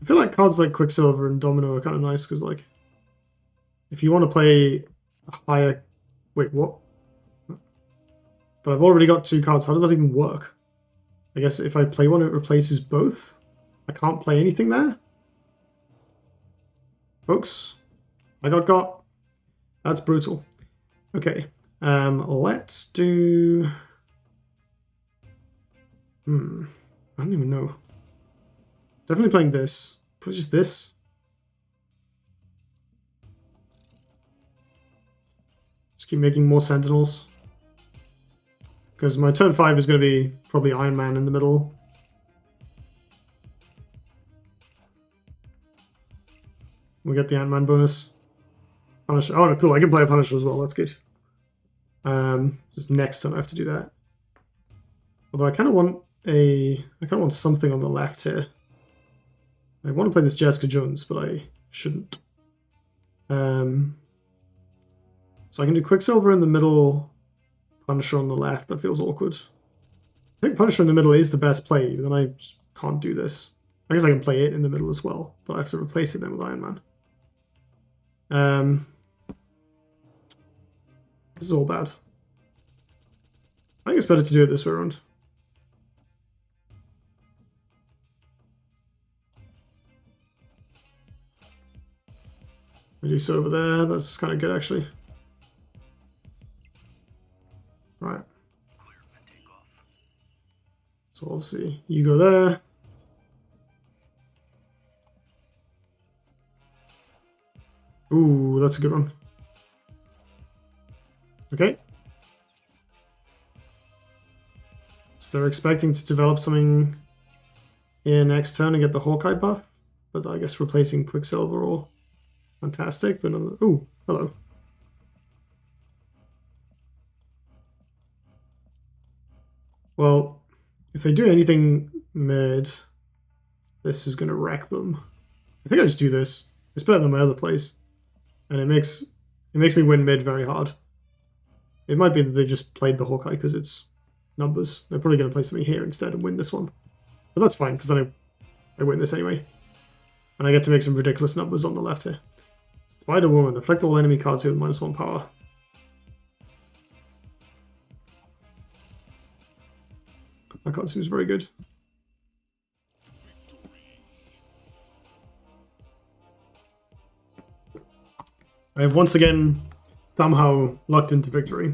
I feel like cards like Quicksilver and Domino are kind of nice because, like, if you want to play a higher... Wait, what? But I've already got 2 cards. How does that even work? I guess if I play one, it replaces both. I can't play anything there? Folks, I got. That's brutal. Okay, let's do... I don't even know. Definitely playing this. Probably just this. Just keep making more Sentinels. Because my turn 5 is going to be probably Iron Man in the middle. We get the Ant-Man bonus. Punisher. Oh, no, cool. I can play a Punisher as well. That's good. Just next turn I have to do that. Although I kind of want something on the left here. I want to play this Jessica Jones, but I shouldn't. So I can do Quicksilver in the middle, Punisher on the left. That feels awkward. I think Punisher in the middle is the best play, but then I just can't do this. I guess I can play it in the middle as well, but I have to replace it then with Iron Man. This is all bad. I think it's better to do it this way around. Reduce over there. That's kind of good, actually. Right. So obviously you go there. Ooh, that's a good one. Okay. So they're expecting to develop something here next turn and get the Hawkeye buff, but I guess replacing Quicksilver or fantastic. But oh, hello. Well, if they do anything mid, this is going to wreck them. I think I just do this. It's better than my other plays, and it makes me win mid very hard. It might be that they just played the Hawkeye because it's numbers. They're probably going to play something here instead and win this one. But that's fine, because then I win this anyway. And I get to make some ridiculous numbers on the left here. Spider-Woman. Affect all enemy cards here with -1 power. That card seems very good. I have once again somehow lucked into victory.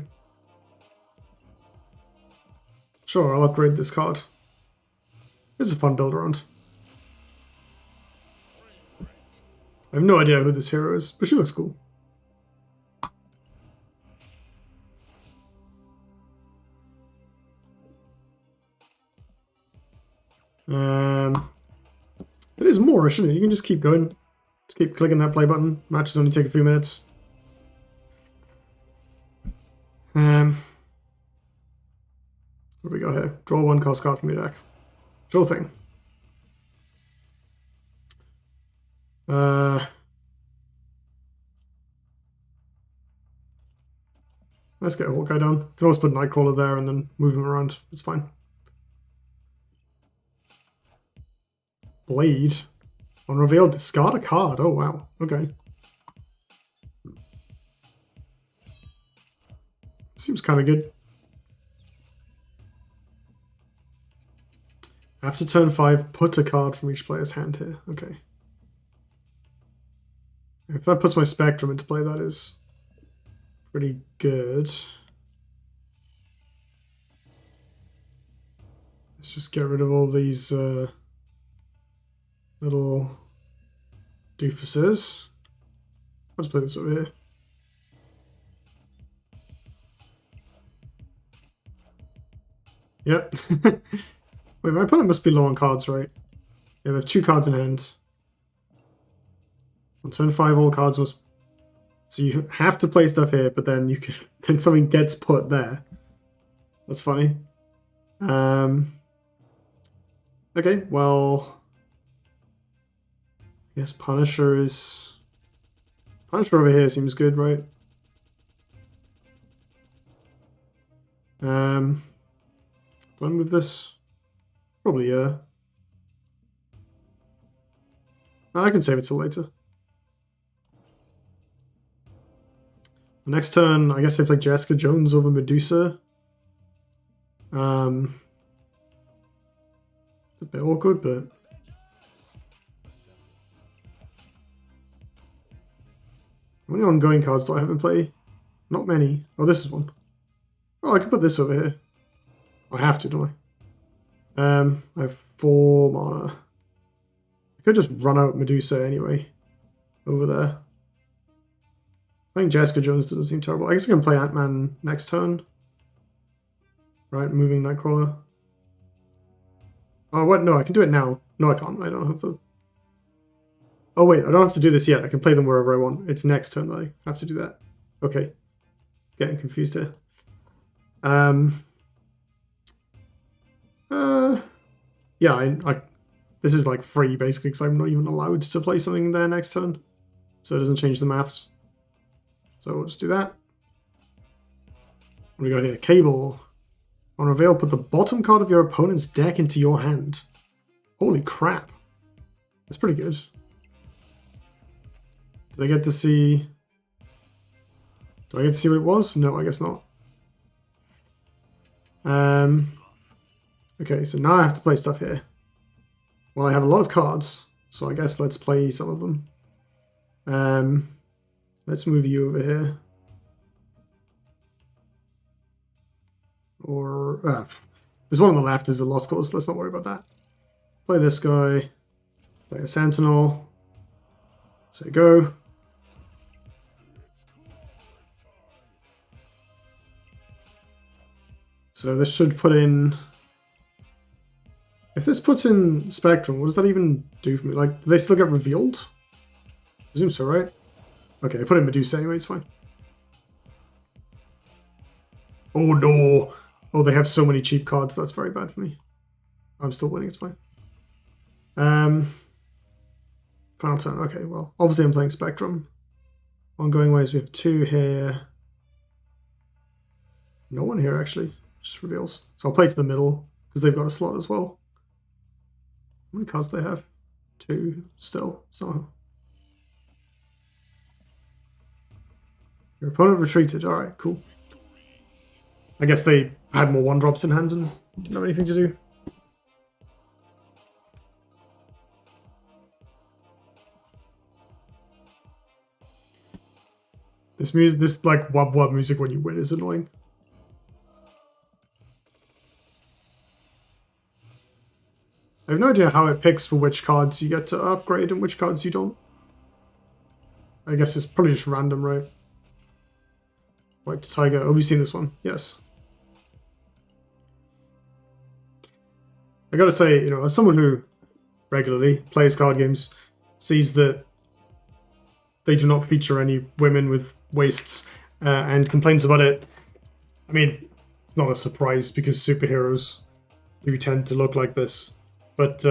Sure, I'll upgrade this card. It's a fun build around. I have no idea who this hero is, but she looks cool. It is more, shouldn't it? You can just keep going. Just keep clicking that play button. Matches only take a few minutes. What do we got here? Draw 1 cost card from your deck. Sure thing. Let's get Hawkeye down. Can always put Nightcrawler there and then move him around. It's fine. Blade. On reveal, discard a card. Oh, wow. Okay. Seems kind of good. After turn 5, put a card from each player's hand here. Okay. If that puts my Spectrum into play, that is pretty good. Let's just get rid of all these little doofuses. Let's play this over here. Yep. Wait, my opponent must be low on cards, right? Yeah, they have 2 cards in hand. On turn 5, all cards must... So you have to play stuff here, but then you can... then something gets put there. That's funny. Okay, well... I guess Punisher is... Punisher over here seems good, right? Do I move this? Probably, yeah. I can save it till later. The next turn, I guess I play Jessica Jones over Medusa. It's a bit awkward, but... How many ongoing cards do I have in play? Not many. Oh, this is one. Oh, I can put this over here. I have to, don't I? I have 4 mana. I could just run out Medusa anyway. Over there. I think Jessica Jones doesn't seem terrible. I guess I can play Ant-Man next turn. Right, moving Nightcrawler. Oh, what? No, I can do it now. No, I can't. I don't have to... Oh, wait, I don't have to do this yet. I can play them wherever I want. It's next turn that I have to do that. Okay. Getting confused here. Yeah, I this is like free basically because I'm not even allowed to play something there next turn. So it doesn't change the maths. So we'll just do that. What do we got here? Cable. On reveal, put the bottom card of your opponent's deck into your hand. Holy crap. That's pretty good. Do they get to see... Do I get to see what it was? No, I guess not. Okay, so now I have to play stuff here. Well, I have a lot of cards, so I guess let's play some of them. Let's move you over here. Or... there's one on the left, there's a lost cause, let's not worry about that. Play this guy. Play a Sentinel. Say go. So this should put in... If this puts in Spectrum, what does that even do for me? Like, do they still get revealed? I presume so, right? Okay, I put in Medusa anyway, it's fine. Oh no! Oh, they have so many cheap cards, that's very bad for me. I'm still winning, it's fine. Final turn, okay, well, obviously I'm playing Spectrum. Ongoing ways, we have 2 here. No one here, actually. Just reveals. So I'll play to the middle, because they've got a slot as well. How many cards do they have? 2 still, so... Your opponent retreated, alright, cool. I guess they had more 1-drops in hand and didn't have anything to do. This music, this like wub wub music when you win is annoying. I have no idea how it picks for which cards you get to upgrade and which cards you don't. I guess it's probably just random, right? White Tiger. Oh, we've seen this one. Yes. I gotta say, you know, as someone who regularly plays card games, sees that they do not feature any women with waists and complains about it, I mean, it's not a surprise because superheroes do tend to look like this. But,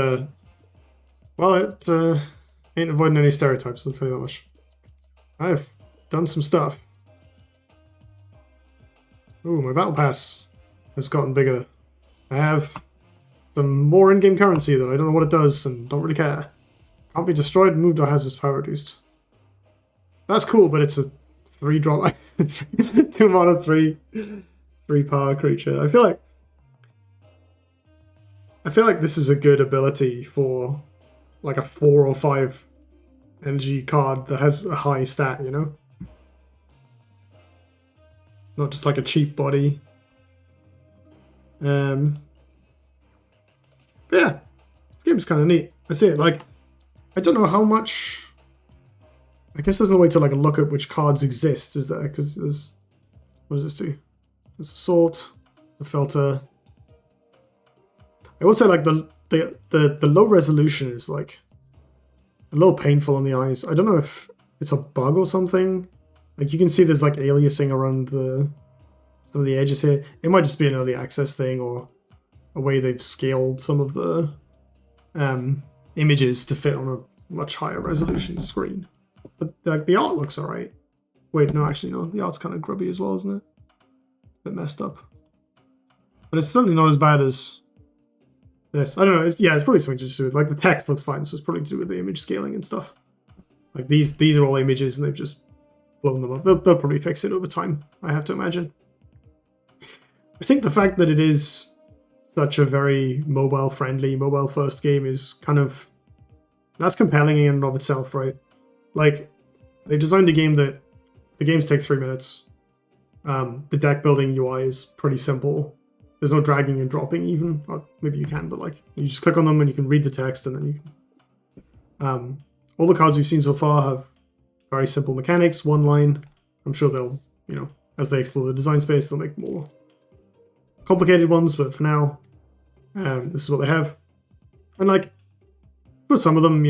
well, it ain't avoiding any stereotypes, I'll tell you that much. I've done some stuff. Ooh, my battle pass has gotten bigger. I have some more in-game currency that I don't know what it does and don't really care. Can't be destroyed, moved, or has its power reduced. That's cool, but it's a 3-drop, 2 mana, 3 power creature. I feel like this is a good ability for like a 4 or 5 energy card that has a high stat, you know? Not just like a cheap body. But yeah, this game's kind of neat. I see it, like, I don't know how much... I guess there's no way to like look at which cards exist, is there? Because there's... What does this do? There's Assault, the Filter. I will say like the low resolution is like a little painful on the eyes. I don't know if it's a bug or something. Like you can see there's like aliasing around some of the edges here. It might just be an early access thing or a way they've scaled some of the images to fit on a much higher resolution screen. But like the art looks alright. Wait, no, actually no. The art's kind of grubby as well, isn't it? A bit messed up. but it's certainly not as bad as this. I don't know. It's probably something to do with, like, the text looks fine, so it's probably to do with the image scaling and stuff. Like, these are all images, and they've just blown them up. They'll probably fix it over time, I have to imagine. I think the fact that it is such a very mobile-friendly, mobile-first game is kind of... That's compelling in and of itself, right? Like, they've designed a game that... The games take 3 minutes. The deck building UI is pretty simple. There's no dragging and dropping even. Or maybe you can, but like, you just click on them and you can read the text, and then you can... all the cards we've seen so far have very simple mechanics, one line. I'm sure they'll, as they explore the design space, they'll make more complicated ones, but for now, this is what they have. And like, for some of them,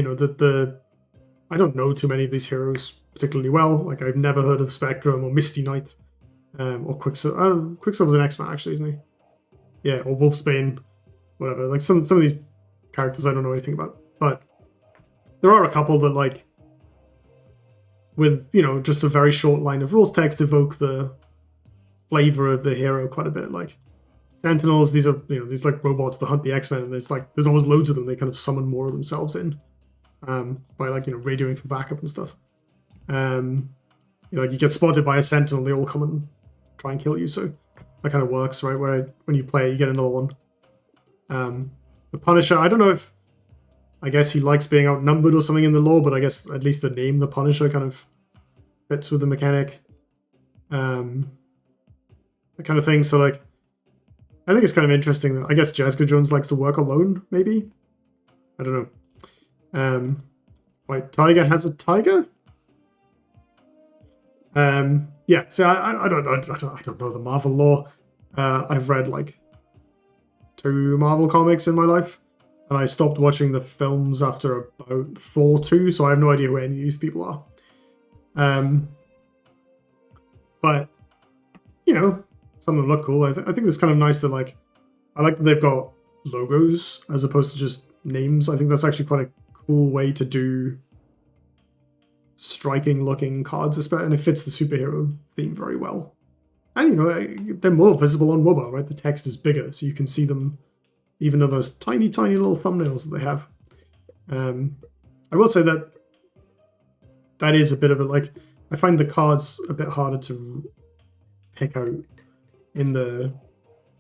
I don't know too many of these heroes particularly well. Like, I've never heard of Spectrum or Misty Knight, or Quicksilver. Quicksilver's an X-Man, actually, isn't he? Yeah, or Wolfsbane, whatever. Like, some of these characters I don't know anything about. But there are a couple that, like, with, just a very short line of rules text, evoke the flavor of the hero quite a bit. Like, Sentinels, these are, these like robots that hunt the X-Men, and there's always loads of them. They kind of summon more of themselves in, by, like, radioing for backup and stuff. Like, you get spotted by a Sentinel, they all come and try and kill you, so that kind of works, right? Where when you play it, you get another one. The Punisher, I don't know if, I guess he likes being outnumbered or something in the lore, but I guess at least the name, the Punisher, kind of fits with the mechanic. That kind of thing, so like, I think it's kind of interesting that, I guess, Jessica Jones likes to work alone, maybe? I don't know. White Tiger has a tiger? Yeah, so I don't know the Marvel lore. I've read like 2 Marvel comics in my life, and I stopped watching the films after about Thor 2, so I have no idea who any of these people are. But, some of them look cool. I think it's kind of nice that, like, I like that they've got logos as opposed to just names. I think that's actually quite a cool way to do striking looking cards, and it fits the superhero theme very well. And, they're more visible on mobile, right? The text is bigger, so you can see them even on those tiny, tiny little thumbnails that they have. I will say that is a bit of a, like, I find the cards a bit harder to pick out in the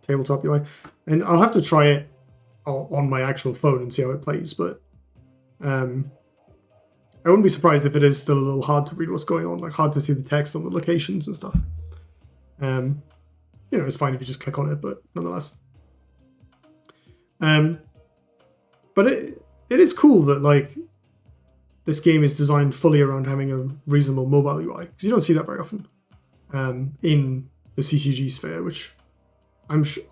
tabletop UI. And I'll have to try it on my actual phone and see how it plays, but I wouldn't be surprised if it is still a little hard to read what's going on, like hard to see the text on the locations and stuff. It's fine if you just click on it, but nonetheless. But it is cool that, like, this game is designed fully around having a reasonable mobile UI, because you don't see that very often in the CCG sphere, which I'm sure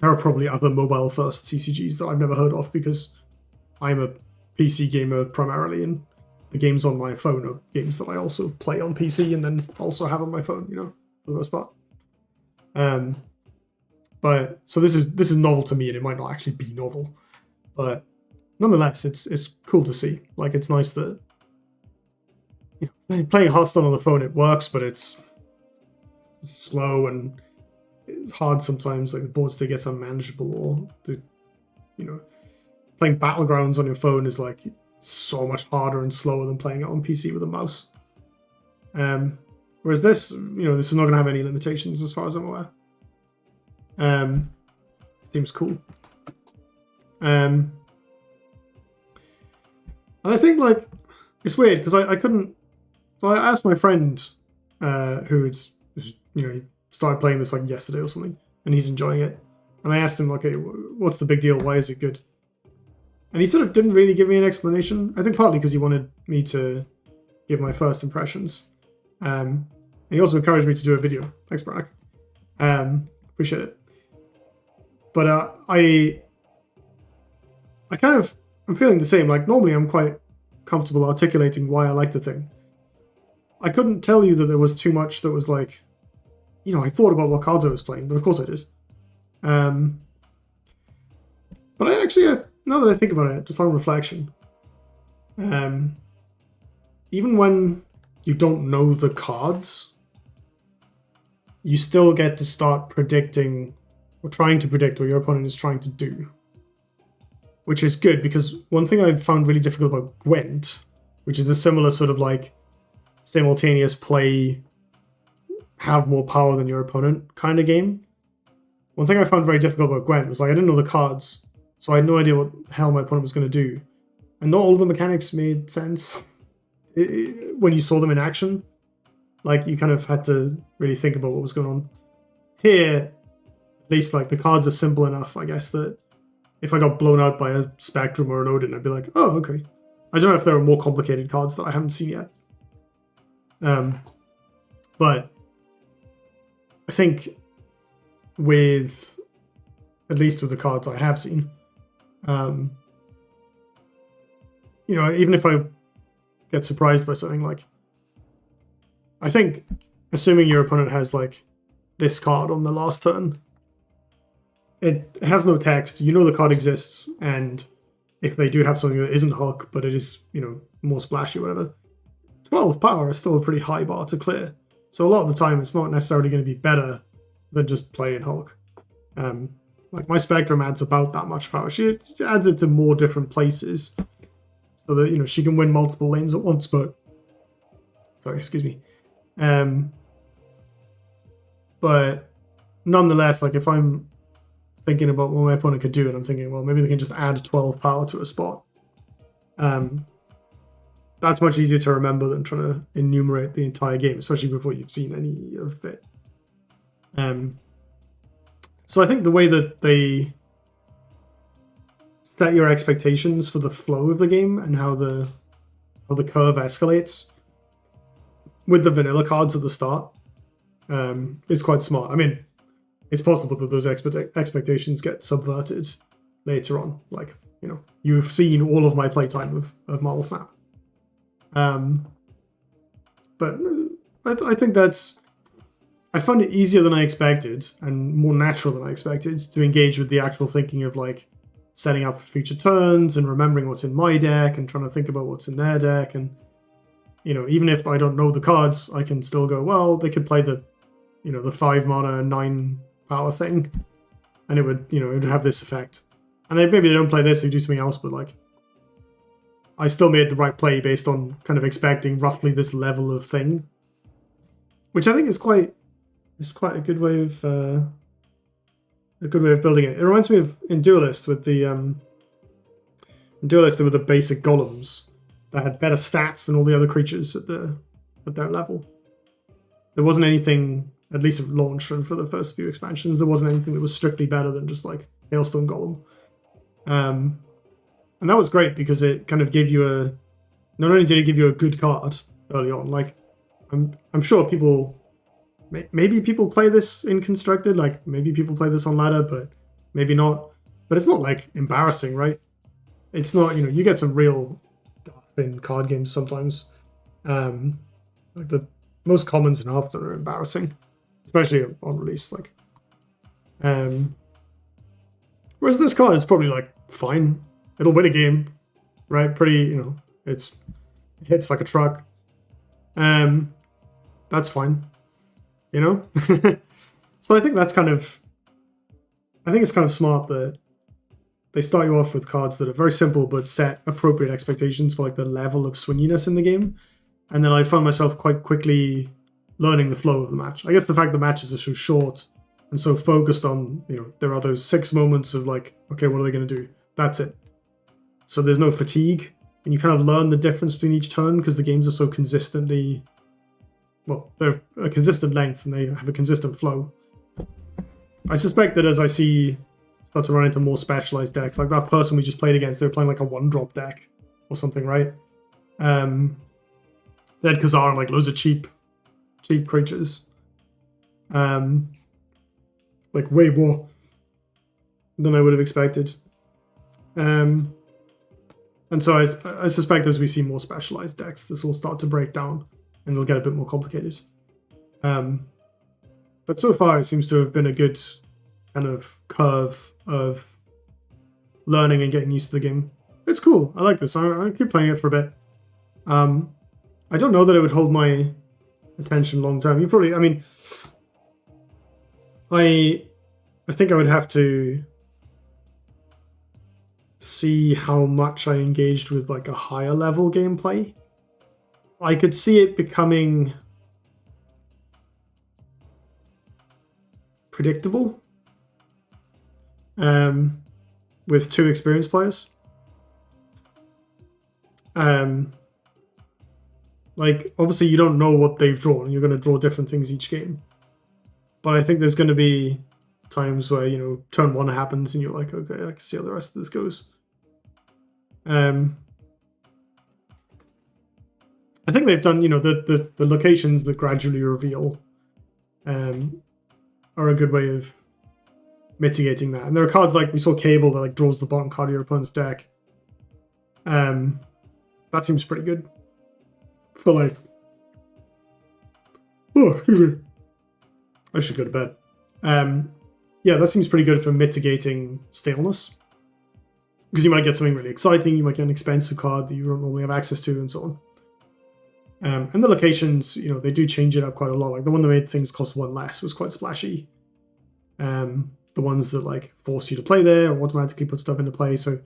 there are probably other mobile-first CCGs that I've never heard of, because I'm a PC gamer primarily, and the games on my phone are games that I also play on PC and then also have on my phone, for the most part. But so this is novel to me, and it might not actually be novel, but nonetheless, it's cool to see. Like, it's nice that playing Hearthstone on the phone, it works, but it's slow and it's hard sometimes. Like, the board state gets unmanageable, or playing Battlegrounds on your phone is like so much harder and slower than playing it on PC with a mouse. Whereas this, this is not going to have any limitations as far as I'm aware. Seems cool. And I think, like, it's weird because I couldn't. So I asked my friend, who'd he started playing this like yesterday or something, and he's enjoying it. And I asked him, okay, what's the big deal? Why is it good? And he sort of didn't really give me an explanation. I think partly because he wanted me to give my first impressions. And he also encouraged me to do a video. Thanks, Barack. Appreciate it. But I'm feeling the same. Like, normally I'm quite comfortable articulating why I like the thing. I couldn't tell you that there was too much that was like, I thought about what cards I was playing, but of course I did. But I actually, now that I think about it, just on reflection, even when you don't know the cards, you still get to start predicting or trying to predict what your opponent is trying to do, which is good because one thing I've found really difficult about Gwent, which is a similar sort of like simultaneous play, have more power than your opponent kind of game. One thing I found very difficult about Gwent was like I didn't know the cards, so I had no idea what the hell my opponent was going to do, and not all of the mechanics made sense when you saw them in action. Like you kind of had to really think about what was going on. Here, at least like the cards are simple enough, I guess, that if I got blown out by a Spectrum or an Odin, I'd be like, oh, okay. I don't know if there are more complicated cards that I haven't seen yet. But I think with, at least with the cards I have seen, you know, even if I get surprised by something, like, I think assuming your opponent has like this card on the last turn, it has no text, you know the card exists, and if they do have something that isn't Hulk, but it is, you know, more splashy or whatever, 12 power is still a pretty high bar to clear. So a lot of the time it's not necessarily going to be better than just playing Hulk. Like my Spectrum adds about that much power. She adds it to more different places so that, you know, she can win multiple lanes at once, but... Sorry, excuse me. But nonetheless, like if I'm thinking about what my opponent could do and I'm thinking, well, maybe they can just add 12 power to a spot. That's much easier to remember than trying to enumerate the entire game, especially before you've seen any of it. So I think the way that they set your expectations for the flow of the game and how the curve escalates with the vanilla cards at the start is quite smart. I mean, it's possible that those expectations get subverted later on. Like, you know, you've seen all of my playtime of Marvel Snap. But I think that's... I found it easier than I expected and more natural than I expected to engage with the actual thinking of like setting up future turns and remembering what's in my deck and trying to think about what's in their deck. And, you know, even if I don't know the cards, I can still go, well, they could play the, you know, the 5 mana, 9 power thing, and it would, you know, it would have this effect. And then maybe they don't play this, they do something else, but like, I still made the right play based on kind of expecting roughly this level of thing, which I think is quite a good way of building it. It reminds me of in Duelist with the basic golems that had better stats than all the other creatures at their level. There wasn't anything, at least at launch and for the first few expansions, there wasn't anything that was strictly better than just like Hailstone Golem. And that was great because it kind of gave you not only did it give you a good card early on, like I'm sure maybe people play this in Constructed, like maybe people play this on ladder, but maybe not. But it's not like embarrassing, right? It's not, you know, you get some real stuff in card games sometimes. Like the most commons in Hearthstone are embarrassing, especially on release. Like, whereas this card is probably like fine. It'll win a game, right? Pretty, you know, it hits like a truck. That's fine, you know. So I think it's kind of smart that they start you off with cards that are very simple but set appropriate expectations for like the level of swinginess in the game. And then I found myself quite quickly learning the flow of the match. I guess the fact the matches are so short and so focused on, you know, there are those 6 moments of like, okay, what are they going to do? That's it. So there's no fatigue, and you kind of learn the difference between each turn because the games are so consistently, well, they're a consistent length and they have a consistent flow. I suspect that as I start to run into more specialized decks, like that person we just played against, they were playing like a 1-drop deck or something, right? They had Khazar and like loads of cheap creatures. Like way more than I would have expected. And so I suspect as we see more specialized decks, this will start to break down and it'll get a bit more complicated. But so far it seems to have been a good kind of curve of learning and getting used to the game. It's cool. I like this. I'll keep playing it for a bit. I don't know that it would hold my attention long term. You probably, I mean, I think I would have to see how much I engaged with like a higher level gameplay. I could see it becoming predictable with 2 experienced players. Like, obviously, you don't know what they've drawn. You're going to draw different things each game. But I think there's going to be times where, turn 1 happens and you're like, okay, I can see how the rest of this goes. I think they've done, the locations that gradually reveal are a good way of mitigating that. And there are cards like, we saw Cable that like draws the bottom card of your opponent's deck. That seems pretty good. For like, oh, excuse me. I should go to bed. Yeah, that seems pretty good for mitigating staleness. Because you might get something really exciting, you might get an expensive card that you don't normally have access to, and so on. And the locations, they do change it up quite a lot. Like the one that made things cost 1 less was quite splashy. The ones that like force you to play there or automatically put stuff into play, so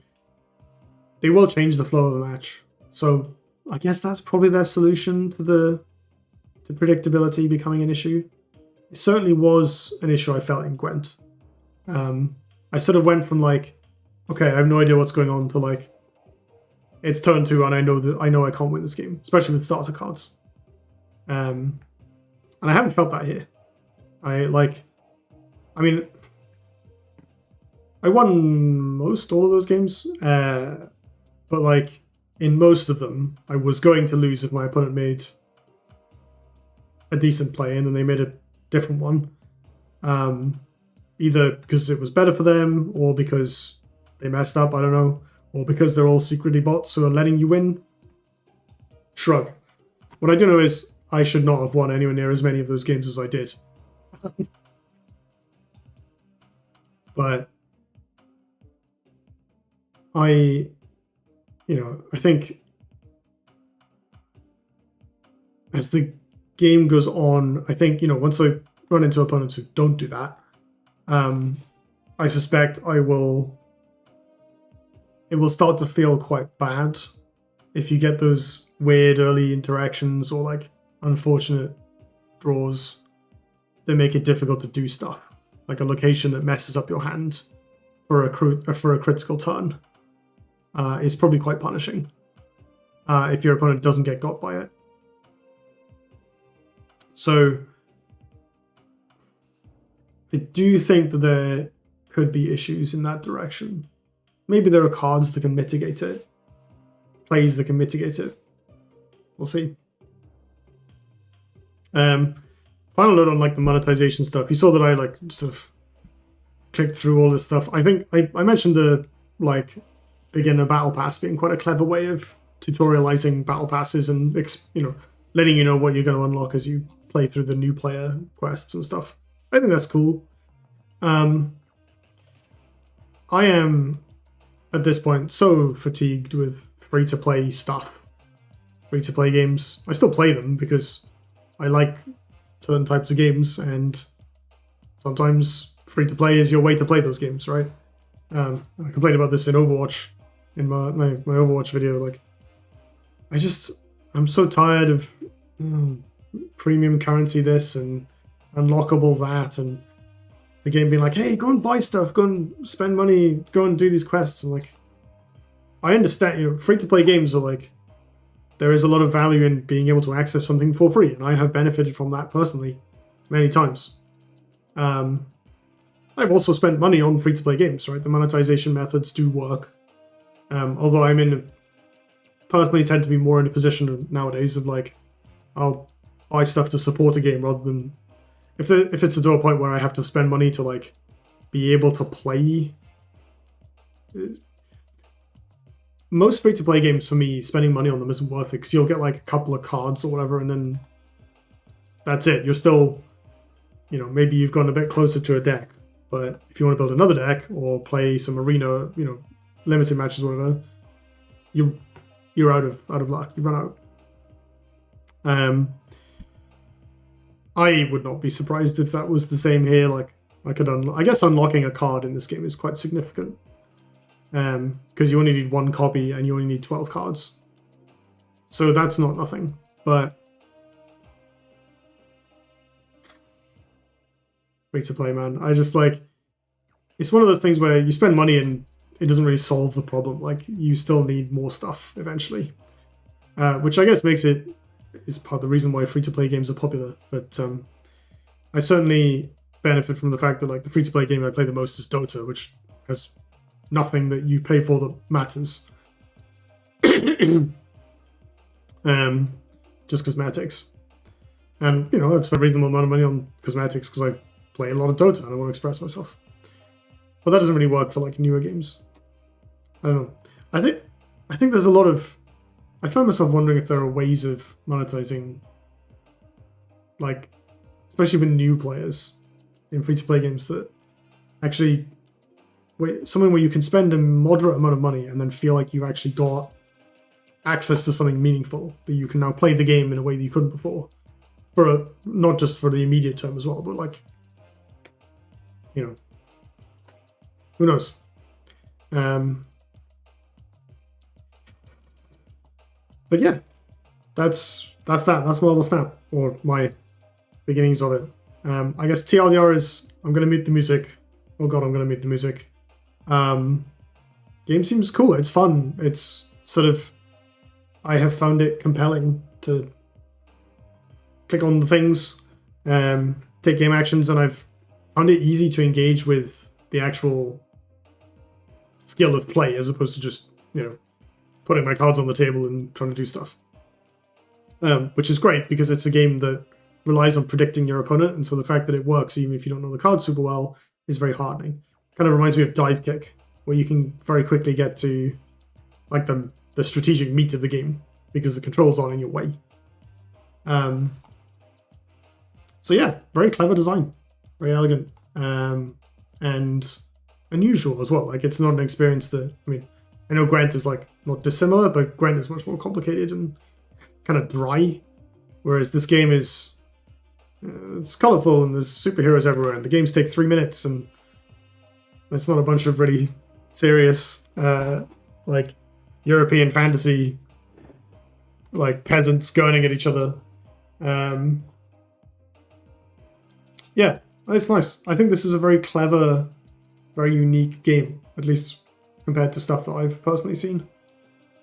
they will change the flow of a match. So I guess that's probably their solution to predictability becoming an issue. It certainly was an issue I felt in Gwent. I sort of went from like, okay, I have no idea what's going on, to like, it's turn 2 and I know I can't win this game, especially with starter cards. And I haven't felt that here. I won most all of those games, but like in most of them, I was going to lose if my opponent made a decent play and then they made a different one. Either because it was better for them or because they messed up, I don't know, or because they're all secretly bots who are letting you win. Shrug. What I do know is I should not have won anywhere near as many of those games as I did. But I think as the game goes on, I think, once I run into opponents who don't do that, I suspect it will start to feel quite bad if you get those weird early interactions or like unfortunate draws that make it difficult to do stuff. Like a location that messes up your hand for a critical turn is probably quite punishing if your opponent doesn't get got by it. So I do think that there could be issues in that direction. Maybe there are cards that can mitigate it, plays that can mitigate it. We'll see. Final note on like the monetization stuff. You saw that I like sort of clicked through all this stuff. I think I mentioned the like beginner battle pass being quite a clever way of tutorializing battle passes and letting you know what you're going to unlock as you play through the new player quests and stuff. I think that's cool. I am at this point so fatigued with free-to-play stuff, free-to-play games. I still play them because I like certain types of games, and sometimes free-to-play is your way to play those games, right? I complained about this in Overwatch, in my Overwatch video. Like, I'm so tired of premium currency this and unlockable that, and the game being like, hey, go and buy stuff, go and spend money, go and do these quests. I'm like, I understand, free-to-play games are like, there is a lot of value in being able to access something for free, and I have benefited from that personally many times. I've also spent money on free-to-play games, right? The monetization methods do work. Although personally tend to be more in a position nowadays of like, I'll buy stuff to support a game rather than if it's to a point where I have to spend money to like be able to play. Most free-to-play games for me, spending money on them isn't worth it because you'll get like a couple of cards or whatever, and then that's it. You're still, maybe you've gone a bit closer to a deck, but if you want to build another deck or play some arena, limited matches or whatever, you're out of luck. You run out. I would not be surprised if that was the same here. Like, I guess unlocking a card in this game is quite significant. Because you only need 1 copy and you only need 12 cards. So that's not nothing. But free to play, man. I just like, it's one of those things where you spend money and it doesn't really solve the problem. Like, you still need more stuff eventually. Which I guess is part of the reason why free to play games are popular. But I certainly benefit from the fact that like the free to play game I play the most is Dota, which has nothing that you pay for that matters. Just cosmetics. And, you know, I've spent a reasonable amount of money on cosmetics because I play a lot of Dota and I want to express myself. But that doesn't really work for like newer games. I don't know. I think there's a lot of... I find myself wondering if there are ways of monetizing, like, especially with new players in free-to-play games that actually... something where you can spend a moderate amount of money and then feel like you've actually got access to something meaningful, that you can now play the game in a way that you couldn't before. Not just for the immediate term as well, but like, you know, who knows? But yeah, that's that. That's Marvel Snap, or my beginnings of it. I guess TLDR is, I'm going to mute the music. Oh god, I'm going to mute the music. Game seems cool. It's fun. It's sort of, I have found it compelling to click on the things, take game actions, and I've found it easy to engage with the actual skill of play as opposed to just, you know, putting my cards on the table and trying to do stuff. Which is great because it's a game that relies on predicting your opponent, and so the fact that it works even if you don't know the cards super well is very heartening. Kind of reminds me of Dive Kick, where you can very quickly get to like the strategic meat of the game because the controls aren't in your way. So yeah, very clever design, very elegant, and unusual as well. Like, it's not an experience that, I mean, I know Gwent is like not dissimilar, but Gwent is much more complicated and kind of dry, whereas this game is it's colorful and there's superheroes everywhere, and the games take 3 minutes, and it's not a bunch of really serious like European fantasy like peasants going at each other. Yeah, it's nice. I think this is a very clever, very unique game, at least compared to stuff that I've personally seen.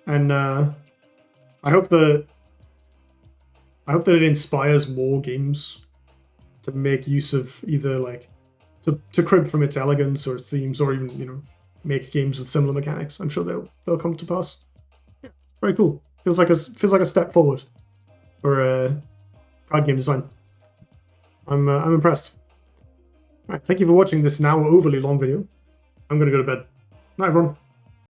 And I hope that it inspires more games to make use of either like to crib from its elegance or its themes, or even, you know, make games with similar mechanics. I'm sure they'll come to pass. Yeah, very cool. Feels like a step forward for card game design. I'm impressed. All right, thank you for watching this now overly long video. I'm gonna go to bed. Night, everyone.